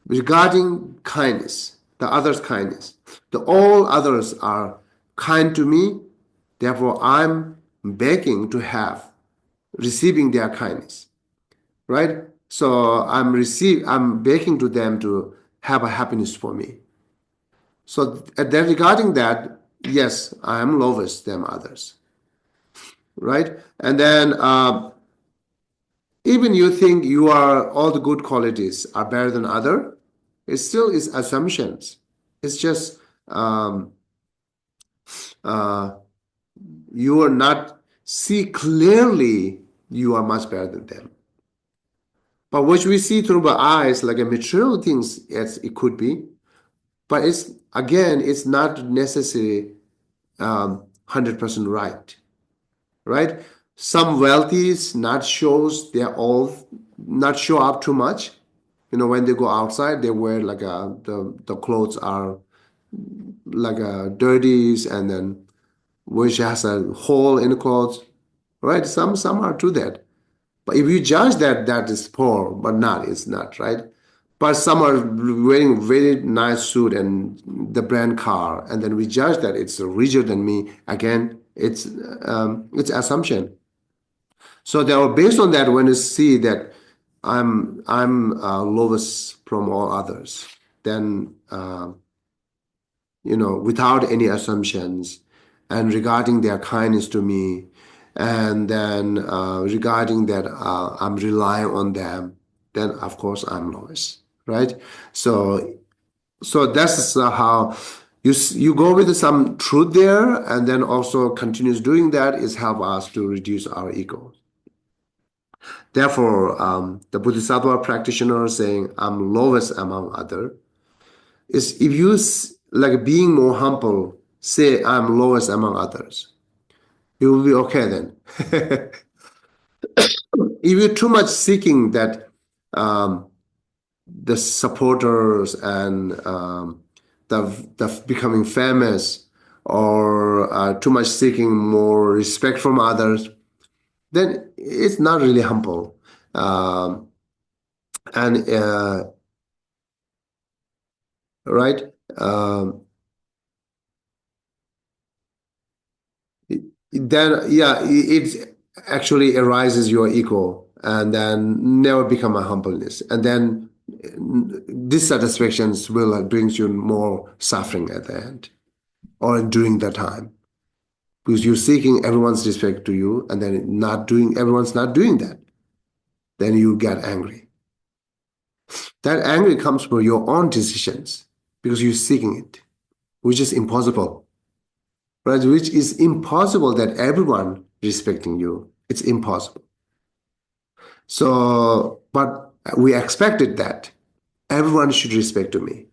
Regarding kindness, the other's kindness, all others are kind to me, therefore I'm begging to receiving their kindness, right? So I'm begging to them to have a happiness for me. So then regarding that, yes, I am lowest than others, right? And then even you think you are all the good qualities are better than other, it still is assumptions. It's just you are not see clearly you are much better than them. But what we see through the eyes, like a material things, yes, it could be. But it's not necessarily 100% right. Right? Some wealthies they're all not show up too much. When they go outside, they wear the clothes are dirties, and then which has a hole in the clothes, right? Some are to that. But if you judge that is poor, but it's not, right? But some are wearing very nice suit and the brand car, and then we judge that it's richer than me. Again, it's assumption. So they are based on that. When you see that I'm lowest from all others, then without any assumptions, and regarding their kindness to me, and then regarding that I'm relying on them, then of course I'm lowest, right? So that's how you go with some truth there, and then also continues doing that is help us to reduce our ego. Therefore, the Bodhisattva practitioner saying I'm lowest among other is if you being more humble, say I'm lowest among others, you will be okay then. If you're too much seeking that the supporters and the becoming famous, or too much seeking more respect from others, then it's not really humble. And right? Then yeah, it actually arises your ego. and then never become a humbleness. And then dissatisfactions will brings you more suffering at the end or during that time. Because you're seeking everyone's respect to you, and then everyone's not doing that. Then you get angry. That anger comes from your own decisions because you're seeking it, which is impossible. Right? Which is impossible that everyone respecting you. It's impossible. So, but we expected that everyone should respect me.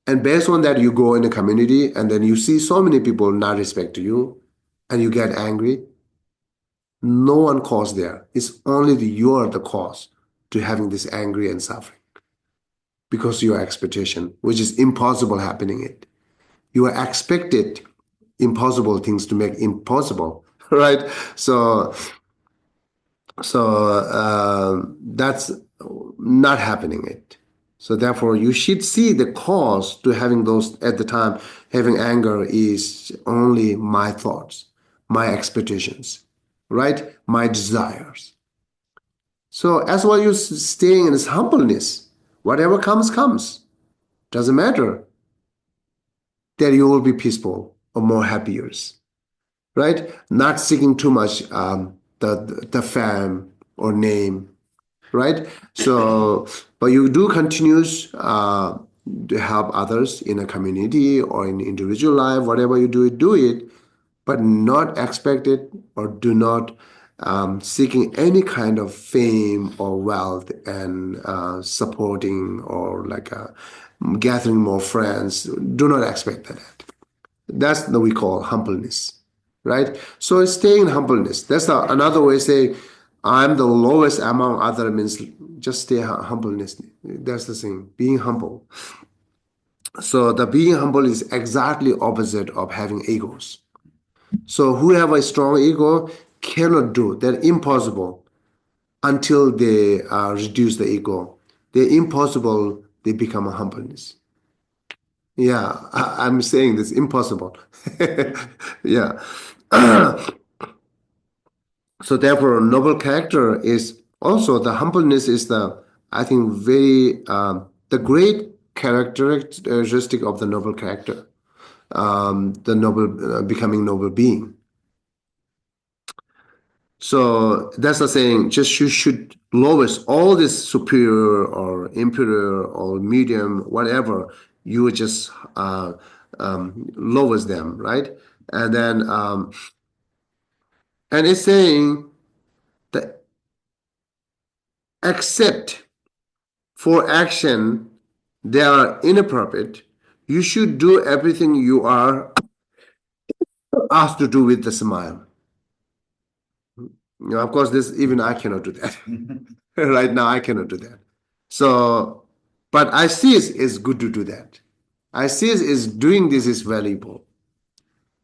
And based on that, you go in a community and then you see so many people not respect you and you get angry. No one caused there. It's only you are the cause to having this angry and suffering because your expectation, which is impossible happening it. You are expected impossible things to make impossible, right? So that's not happening it. So therefore, you should see the cause to having those at the time. Having anger is only my thoughts, my expectations, right? My desires. So as well, you're staying in this humbleness. Whatever comes, comes. Doesn't matter. Then you will be peaceful or more happier, right? Not seeking too much the fame or name, right? So, but you do continues to help others in a community or in individual life, whatever you do it, but not expect it or do not seeking any kind of fame or wealth and supporting or like gathering more friends. Do not expect that. That's what we call humbleness, right? So staying in humbleness. That's another way to say I'm the lowest among other means just stay humbleness. That's the thing, being humble. So the being humble is exactly opposite of having egos. So who have a strong ego cannot do. They're impossible until they reduce the ego. They're impossible, they become a humbleness. Yeah, I'm saying this impossible. Yeah. So therefore, a noble character is also the humbleness is I think very the great characteristic of the noble character, the noble becoming noble being. So that's the saying. Just you should lowest all this superior or inferior or medium, whatever. You just lowest them, right? And then and it's saying that except for action they are inappropriate, you should do everything you are asked to do with the smile. You know, of course, this even I cannot do that. Right now, I cannot do that. So, but I see it's good to do that. I see is doing this is valuable.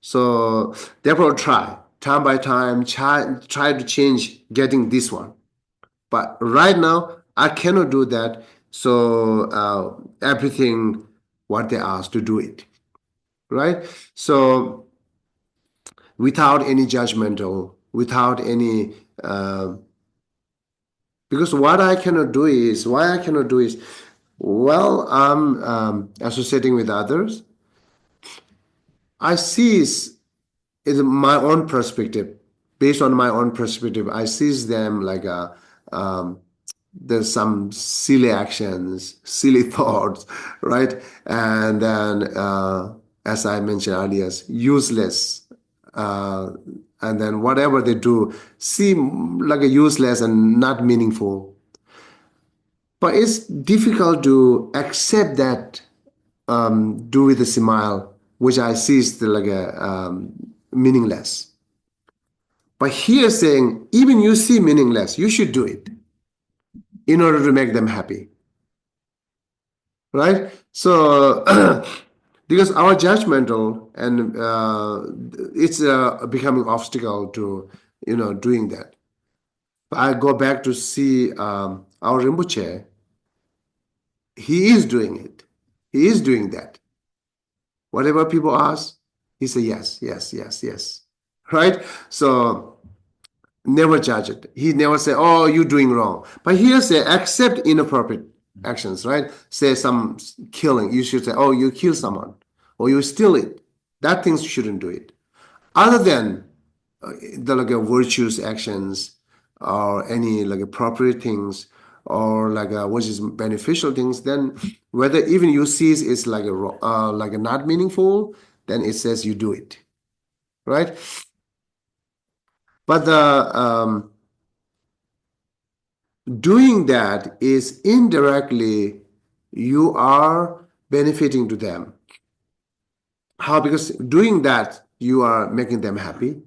So therefore, try time by time, try to change getting this one. But right now, I cannot do that. So everything what they ask to do it, right? So without any judgmental, without any because what I cannot do is well, I'm associating with others. I see is my own perspective. Based on my own perspective, I see them like there's some silly actions, silly thoughts, right? And then, as I mentioned earlier, useless. And then whatever they do seem like a useless and not meaningful. But it's difficult to accept that do with a smile, which I see is still like a meaningless. But here saying, even you see meaningless, you should do it in order to make them happy. Right? So, because our judgmental and it's becoming obstacle to, doing that. I go back to see our Rinpoche. He is doing it. He is doing that. Whatever people ask, he says yes, yes, yes, yes. Right? So Never judge it. He never say, oh, you're doing wrong. But here say, accept inappropriate actions, right? Say some killing. You should say, oh, you kill someone or you steal it. That things you shouldn't do it. Other than the like virtuous actions or any like appropriate things or like which is beneficial things, then whether even you see it's like a not meaningful, then it says you do it, right? But the doing that is indirectly you are benefiting to them. How? Because doing that you are making them happy.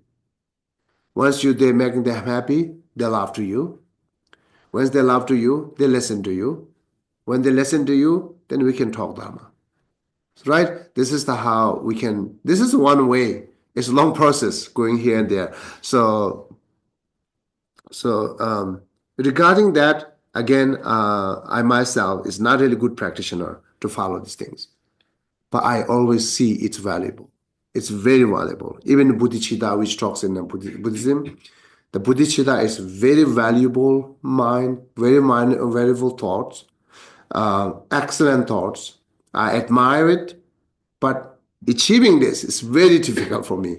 Once they're making them happy, they love to you. Once they love to you, they listen to you. When they listen to you, then we can talk Dharma. Right? This is the how we can. This is one way. It's a long process going here and there. So regarding that, again, I myself is not really good practitioner to follow these things, but I always see it's valuable. It's very valuable. Even Bodhicitta, which talks in Buddhism, the Bodhicitta is very valuable mind, valuable thoughts, excellent thoughts. I admire it, but achieving this is very difficult for me.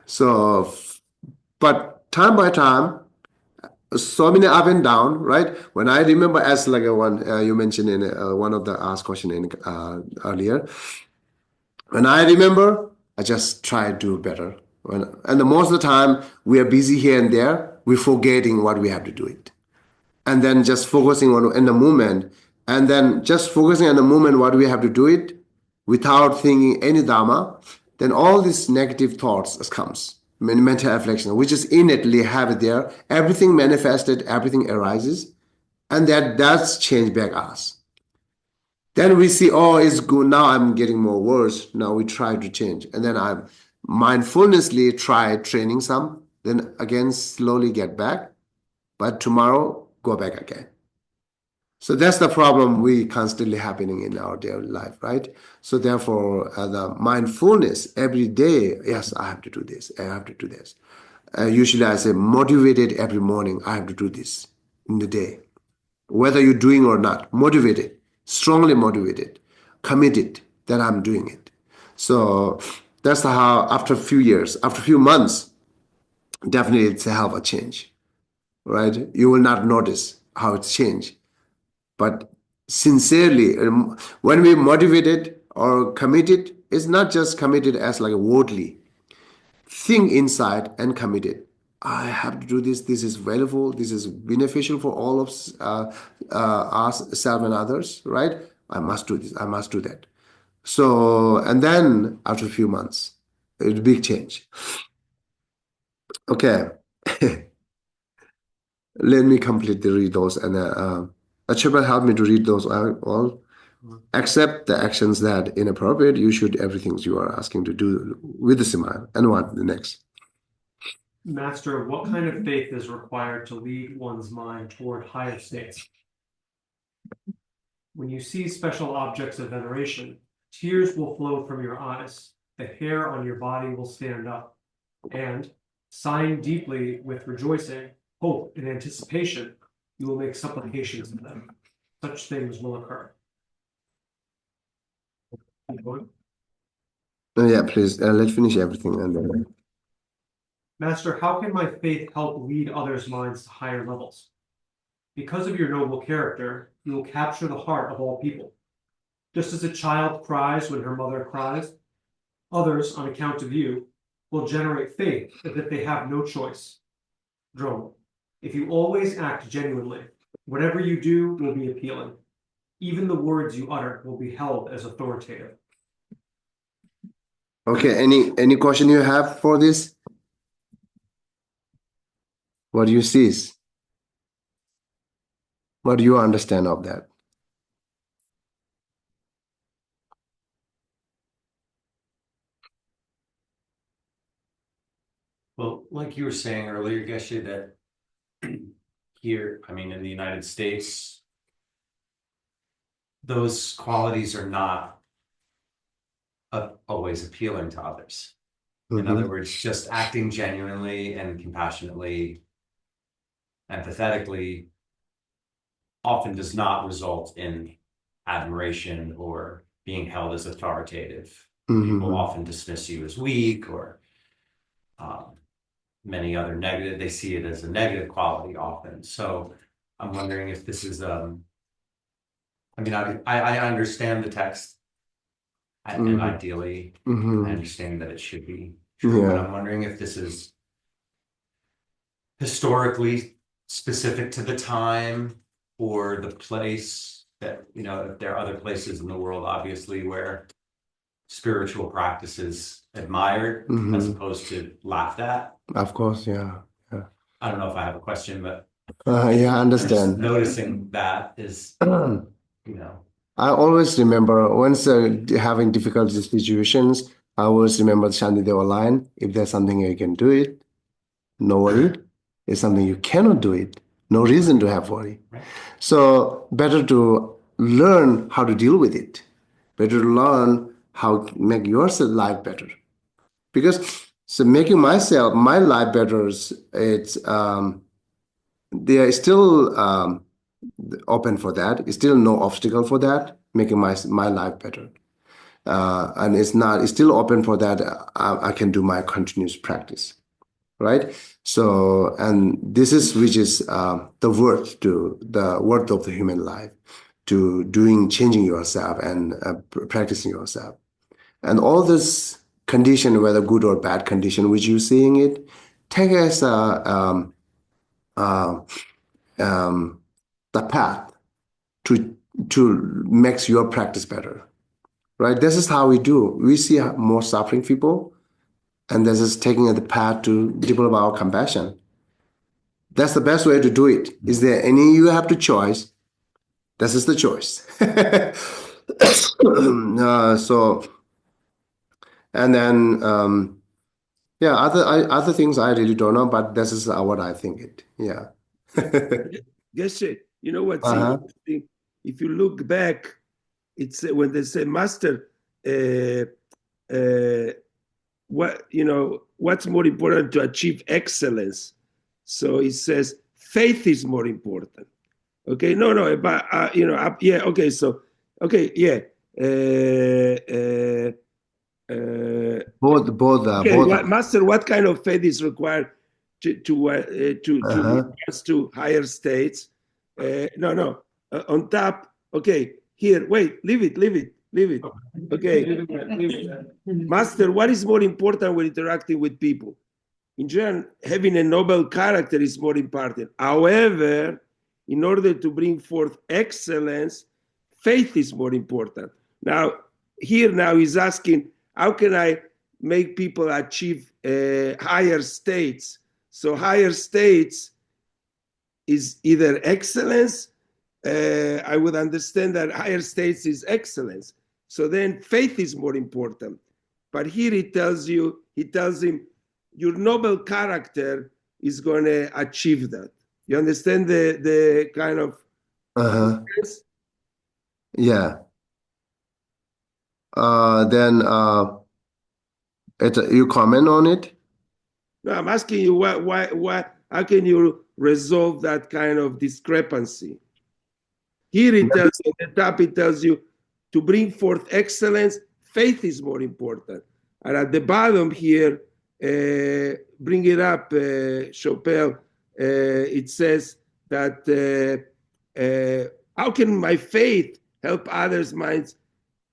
So, but time by time, so many up and down, right? When I remember, as like a one you mentioned in one of the asked question in earlier, when I remember, I just try to do better. And the most of the time, we are busy here and there. We're forgetting what we have to do it, and then just focusing on in the moment, and then just focusing on the moment what we have to do it, without thinking any dharma. Then all these negative thoughts comes. Mental affliction, we just innately have it there. Everything manifested, everything arises, and that does change back us. Then we see, oh, it's good. Now I'm getting more worse. Now we try to change. And then I mindfulnessly try training some, then again slowly get back. But tomorrow, go back again. So that's the problem we constantly happening in our daily life, right? So therefore, the mindfulness every day, yes, I have to do this. I have to do this. Usually I say motivated every morning. I have to do this in the day. Whether you're doing or not, motivated, strongly motivated, committed that I'm doing it. So that's how after a few years, after a few months, definitely it's a hell of a change, right? You will not notice how it's changed. But sincerely, when we motivated or committed, it's not just committed as like a wordly. Think inside and committed. I have to do this. This is valuable. This is beneficial for all of us, self and others, right? I must do this. I must do that. So, and then after a few months, it's a big change. Okay. Let me completely read those. And Achibal help me to read those all. Accept the actions that inappropriate. You should everything you are asking to do with the smile. And what the next? Master, what kind of faith is required to lead one's mind toward higher states? When you see special objects of veneration, tears will flow from your eyes, the hair on your body will stand up, and, sighing deeply with rejoicing, hope, and anticipation, you will make supplications of them. Such things will occur. Yeah, please, let's finish everything and then. Master, how can my faith help lead others' minds to higher levels? Because of your noble character, you will capture the heart of all people. Just as a child cries when her mother cries, others, on account of you, will generate faith as if they have no choice. Droma, if you always act genuinely, whatever you do will be appealing. Even the words you utter will be held as authoritative. Okay, any question you have for this? What do you see? What do you understand of that? Well, like you were saying earlier, Geshe, that here, I mean, in the United States, those qualities are not always appealing to others. In other words, just acting genuinely and compassionately empathetically often does not result in admiration or being held as authoritative. People often dismiss you as weak or many other negative, they see it as a negative quality often. So I'm wondering if this is, I mean, I understand the text and ideally I understand that it should be true, but I'm wondering if this is historically specific to the time or the place that, you know, if there are other places in the world, obviously, where spiritual practice is admired as opposed to laughed at. Of course, yeah. I don't know if I have a question, but Yeah, I understand. noticing that is, you know. I always remember once having difficult situations, I always remember Shantideva line, if there's something you can do it, no worry. If something you cannot do it, no reason to have worry. Right. So better to learn how to deal with it. Better to learn how to make yourself life better. Because so making my life better, it's they are still open for that. It's still no obstacle for that, making my life better. And it's still open for that. I can do my continuous practice, right? So, and this is which is the worth of the human life, to changing yourself and practicing yourself, and all this condition, whether good or bad condition, which you're seeing it, take as the path to makes your practice better, right? This is how we do. We see more suffering people, and this is taking the path to develop our compassion. That's the best way to do it. Is there any you have to choice? This is the choice. So, and then yeah, other things I really don't know, but this is what I think it. Yeah. Geshe, you know what's interesting? If you look back, it's when they say, Master, what's more important to achieve excellence? So it says faith is more important. Okay, no, but yeah, okay, so okay, yeah. Both. Master, what kind of faith is required to advance to higher states? On top. Okay, here, wait, leave it. Okay, Master, what is more important when interacting with people? In general, having a noble character is more important. However, in order to bring forth excellence, faith is more important. Now, he's asking, how can I make people achieve higher states? So higher states is either excellence. I would understand that higher states is excellence. So then faith is more important. But here he tells him, your noble character is going to achieve that. You understand the kind of yeah. Then you comment on it? No, I'm asking you why how can you resolve that kind of discrepancy? Here it tells you, at the top it tells you, to bring forth excellence, faith is more important. And at the bottom here, bring it up, Chopel, it says that how can my faith help others' minds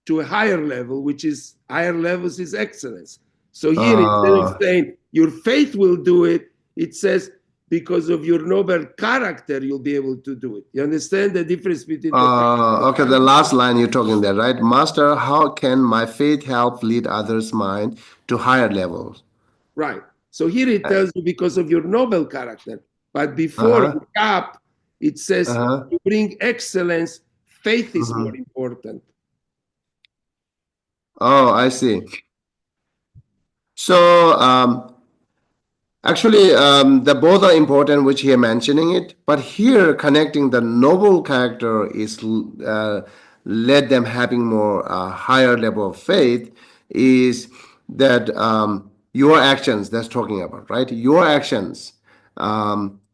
to a higher level, which is higher levels is excellence. So here, instead of saying your faith will do it, it says because of your noble character, you'll be able to do it. You understand the difference between okay, the last line you're talking there, right? Master, how can my faith help lead others' mind to higher levels? Right. So here it tells you because of your noble character. But before the top, it says to bring excellence, faith is more important. Oh, I see. So actually, the both are important, which here mentioning it. But here, connecting the noble character is let them having more higher level of faith is that your actions. That's talking about, right? Your actions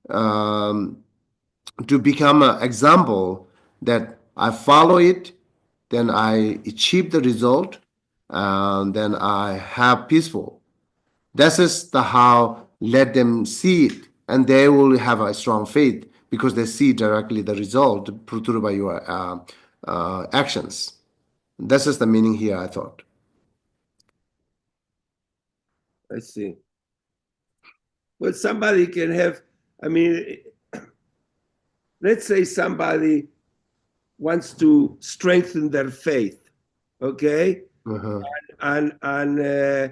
to become an example that I follow it, then I achieve the result, and then I have peaceful. This is the how let them see it, and they will have a strong faith because they see directly the result through by your actions. This is the meaning here, I thought. I see. Well, somebody can have, I mean, let's say somebody wants to strengthen their faith, okay? And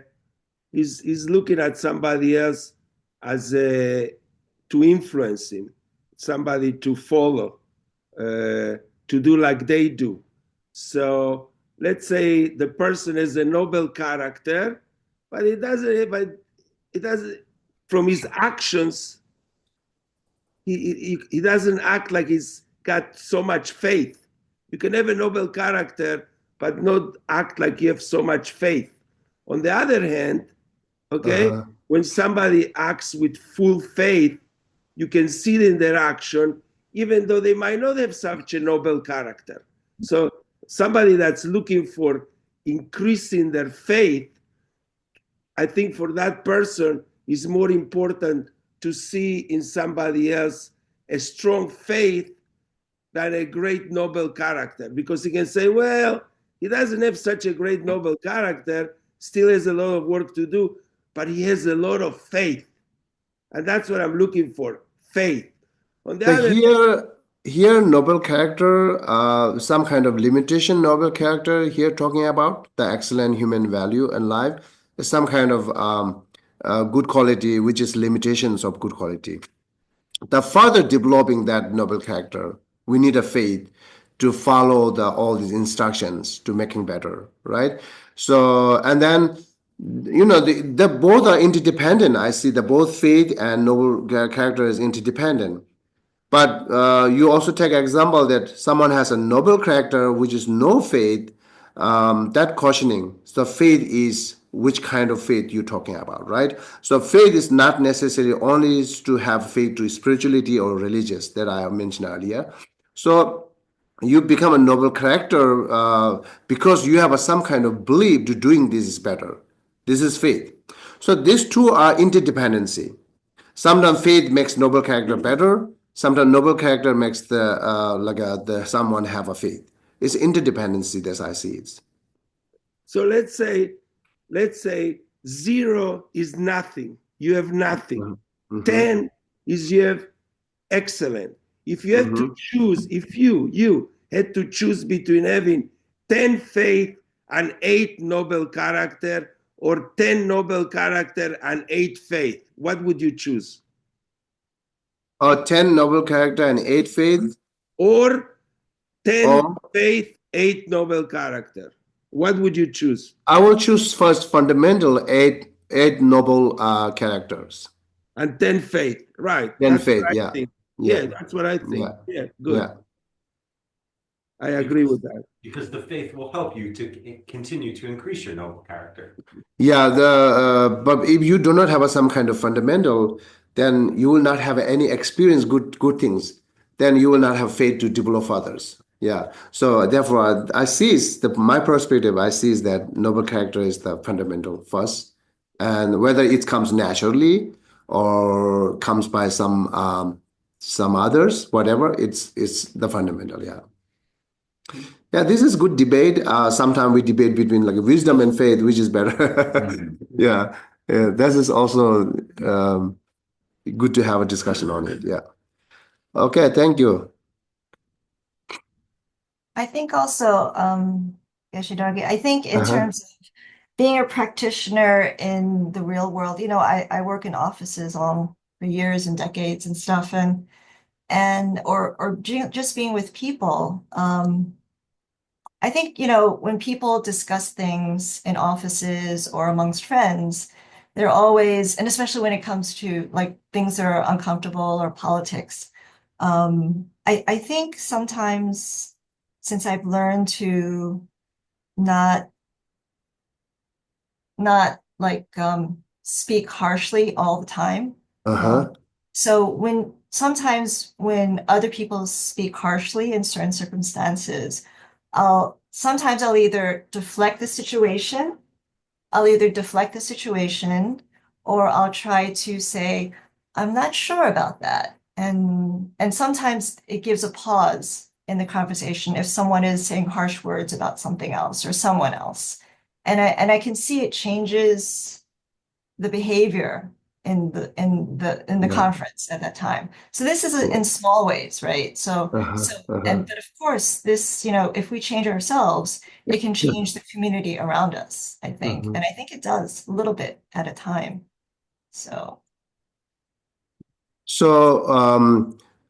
he's looking at somebody else as to influence him, somebody to follow, to do like they do. So let's say the person is a noble character, but it doesn't, from his actions, he doesn't act like he's got so much faith. You can have a noble character, but not act like you have so much faith. On the other hand, okay, when somebody acts with full faith, you can see it in their action, even though they might not have such a noble character. So somebody that's looking for increasing their faith, I think for that person is more important to see in somebody else a strong faith than a great noble character, because he can say, well, he doesn't have such a great noble character, still has a lot of work to do, but he has a lot of faith. And that's what I'm looking for, faith. On the other Here, noble character, some kind of limitation noble character here talking about the excellent human value and life, some kind of good quality, which is limitations of good quality. The further developing that noble character, we need a faith to follow all these instructions to making better, right? So, and then, the both are interdependent. I see that both faith and noble character is interdependent. But you also take example that someone has a noble character, which is no faith, that cautioning. So faith is which kind of faith you're talking about, right? So faith is not necessarily only to have faith to spirituality or religious that I mentioned earlier. So you become a noble character because you have some kind of belief to doing this is better. This is faith. So these two are interdependency. Sometimes faith makes noble character better. Sometimes noble character makes the someone have a faith. It's interdependency as I see it. So let's say 0 is nothing. You have nothing. 10 is you have excellent. If you have to choose, if you had to choose between having 10 faith and 8 noble character, or 10 noble character and 8 faith, what would you choose? 10 noble character and 8 faith? Or 10 faith, 8 noble character. What would you choose? I will choose first fundamental 8 noble characters. And 10 faith, right. 10 faith, yeah. Yeah, that's what I think. Yeah, good. Yeah. I agree with that. Because the faith will help you to continue to increase your noble character. Yeah, but if you do not have some kind of fundamental, then you will not have any experience good things. Then you will not have faith to develop others. Yeah. So therefore, I see my perspective. I see is that noble character is the fundamental first, and whether it comes naturally or comes by some others, whatever, it's the fundamental. Yeah. Yeah, this is good debate. Sometimes we debate between like wisdom and faith, which is better. Yeah, this is also good to have a discussion on it. Yeah. Okay, thank you. I think also, Geshe Dhargey, I think in terms of being a practitioner in the real world, I work in offices for years and decades and stuff, or just being with people. I think, when people discuss things in offices or amongst friends, they're always, and especially when it comes to like things that are uncomfortable or politics, I think sometimes, since I've learned to not like speak harshly all the time. So when sometimes when other people speak harshly in certain circumstances, sometimes I'll either deflect the situation, or I'll try to say, I'm not sure about that. And sometimes it gives a pause in the conversation if someone is saying harsh words about something else or someone else. And I can see it changes the behavior in the Yeah. conference at that time. So this is in small ways, right? So but of course this, if we change ourselves, it can change the community around us, I think. And I think it does a little bit at a time. So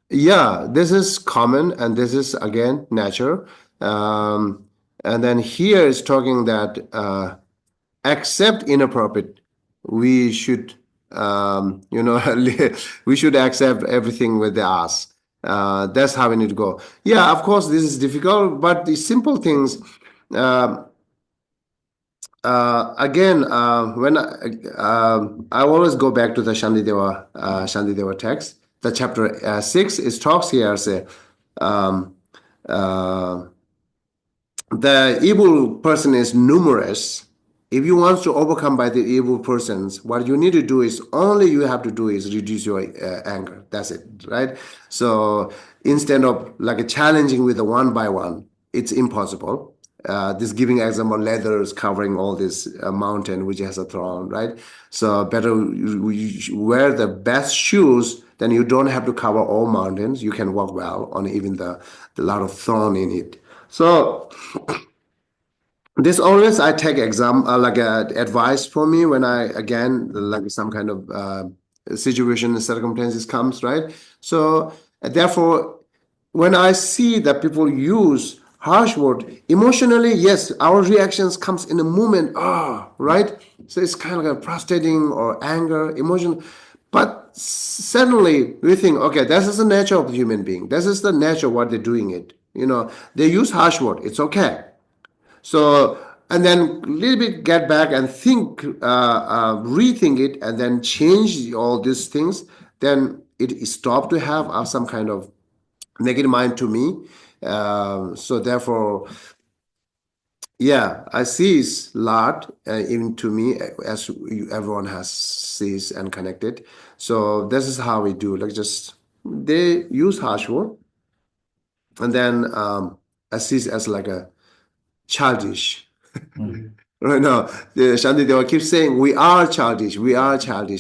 yeah, this is common and this is again nature. And then here is talking that accept inappropriate. We should, we should accept everything with the us. That's how we need to go. Yeah, of course, this is difficult, but the simple things. Again, when I always go back to the Shantideva text. The chapter 6 is talks here. Say, the evil person is numerous. If you want to overcome by the evil persons, what you need to do is you have to do is reduce your anger. That's it, right? So instead of like challenging with the one by one, it's impossible. This giving example, leather is covering all this mountain which has a thorn, right? So better you wear the best shoes, then you don't have to cover all mountains. You can walk well on even the lot of thorn in it. So this always I take advice for me when I again like some kind of situation and circumstances comes, right? So therefore, when I see that people use harsh word emotionally, yes, our reactions comes in a moment, right? So it's kind of like frustrating or anger, emotion. But suddenly we think, okay, this is the nature of the human being. This is the nature of what they're doing it. They use harsh word. It's okay. So, and then a little bit get back and think, rethink it, and then change all these things. Then it stop to have some kind of negative mind to me. So therefore, yeah, I see a lot even to me as everyone has sees and connected. So this is how we do. Like just they use harsh word, and then I see it as like a childish. Right now, Shantideva keeps saying, we are childish,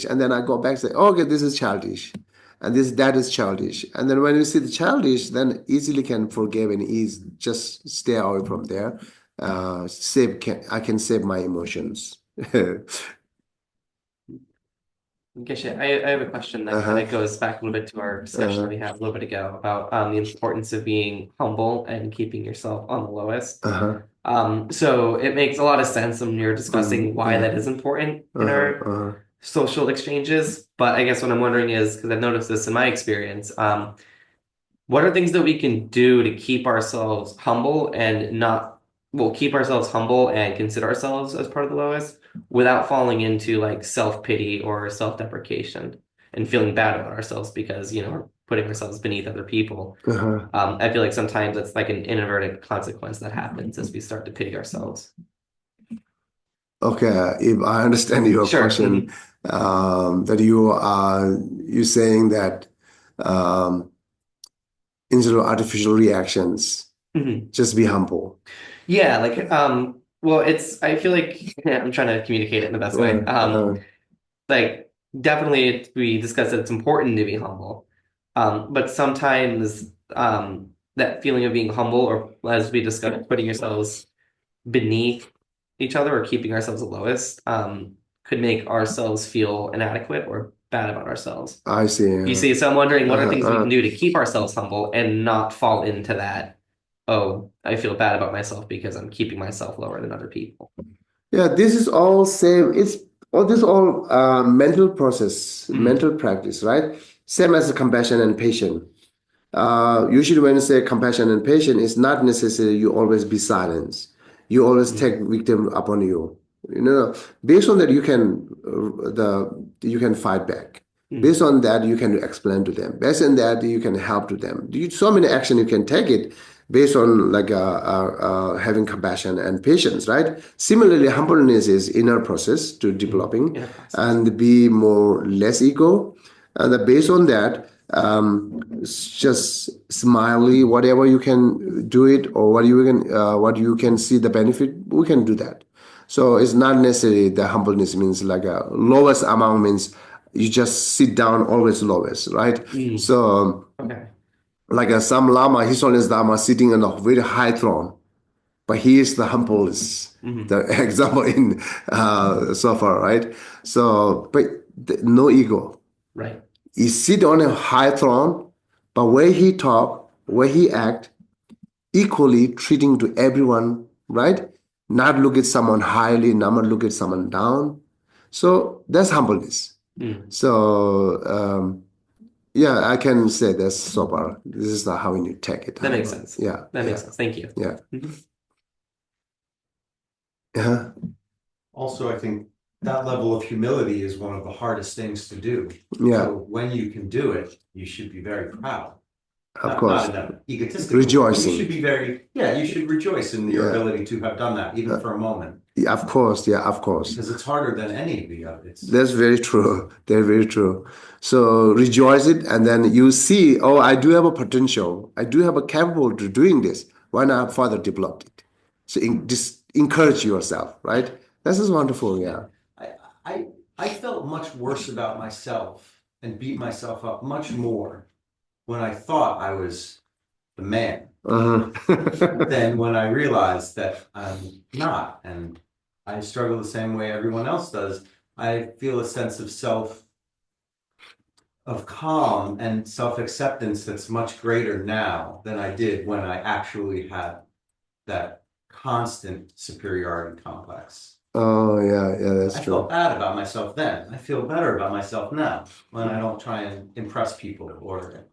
and then I go back and say, okay, this is childish, and that is childish. And then when you see the childish, then easily can forgive and just stay away from there. I can save my emotions. Geshe, I have a question that kind of goes back a little bit to our discussion we had a little bit ago about the importance of being humble and keeping yourself on the lowest. So it makes a lot of sense when you're discussing why that is important in our social exchanges. But I guess what I'm wondering is, because I've noticed this in my experience, what are things that we can do to keep ourselves humble and consider ourselves as part of the lowest without falling into like self-pity or self-deprecation and feeling bad about ourselves because, we're putting ourselves beneath other people. I feel like sometimes it's like an inadvertent consequence that happens as we start to pity ourselves. Okay, if I understand your question, that you're saying that instead of artificial reactions, just be humble. Yeah, well, I feel like I'm trying to communicate it in the best way. Like, definitely we discussed that it's important to be humble. But sometimes that feeling of being humble, or as we discussed, putting yourselves beneath each other or keeping ourselves the lowest, could make ourselves feel inadequate or bad about ourselves. I see. You see, so I'm wondering what are things we can do to keep ourselves humble and not fall into that, I feel bad about myself because I'm keeping myself lower than other people. Yeah, this is all same. It's all mental process, mental practice, right? Same as compassion and patience. Usually when you say compassion and patience, it's not necessary you always be silent. You always take victim upon you. Based on that you can fight back. Based on that, you can explain to them. Based on that, you can help to them. So many action you can take it based on like having compassion and patience, right? Similarly, humbleness is inner process to developing and be more less ego. And based on that, just smiley, whatever you can do it, or what you can see the benefit, we can do that. So it's not necessarily the humbleness means like a lowest amount means you just sit down always lowest, right? So like some Lama, His Holiness Dharma sitting on a very high throne, but he is the humblest, the example in so far, right? So, but no ego. Right. He sit on a high throne, but where he talk, where he act, equally treating to everyone, right? Not look at someone highly, not look at someone down. So that's humbleness. So yeah, I can say that's so far. This is not how we need to take it. That makes sense. Yeah. That makes sense. Thank you. Yeah. Yeah. Also, I think that level of humility is one of the hardest things to do. Yeah. So when you can do it, you should be very proud. Of course. Not in an egotistical Rejoicing. You should be you should rejoice in your ability to have done that, even for a moment. Yeah, of course. Yeah, of course. Because it's harder than any of the others. That's very true. They're very true. So rejoice it, and then you see, oh, I do have a potential. I do have a capable to doing this. Why not further develop it? So just encourage yourself, right? This is wonderful. Yeah. I felt much worse about myself and beat myself up much more when I thought I was the man than when I realized that I'm not. And I struggle the same way everyone else does. I feel a sense of calm and self-acceptance that's much greater now than I did when I actually had that constant superiority complex. Oh, yeah, that's I true. felt bad about myself then. I feel better about myself now when I don't try and impress people or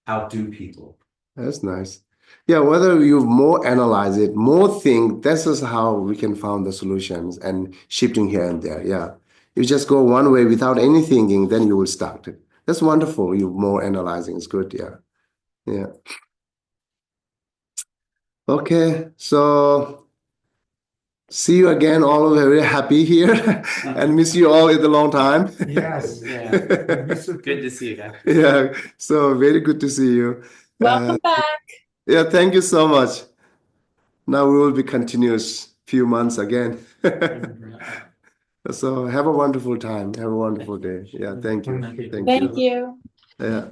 outdo people. That's nice. Yeah, whether you more analyze it, more think, this is how we can find the solutions and shifting here and there. Yeah. You just go one way without any thinking, then you will start it. That's wonderful. You more analyzing is good. Yeah. Yeah. Okay. So see you again. All very happy here and miss you all in a long time. Yes. Yeah. Good to see you guys. Yeah. So very good to see you. Welcome back. Yeah, thank you so much. Now we will be continuous few months again. So have a wonderful time. Have a wonderful day. Yeah, thank you. Thank you. Thank Thank you. you. Yeah.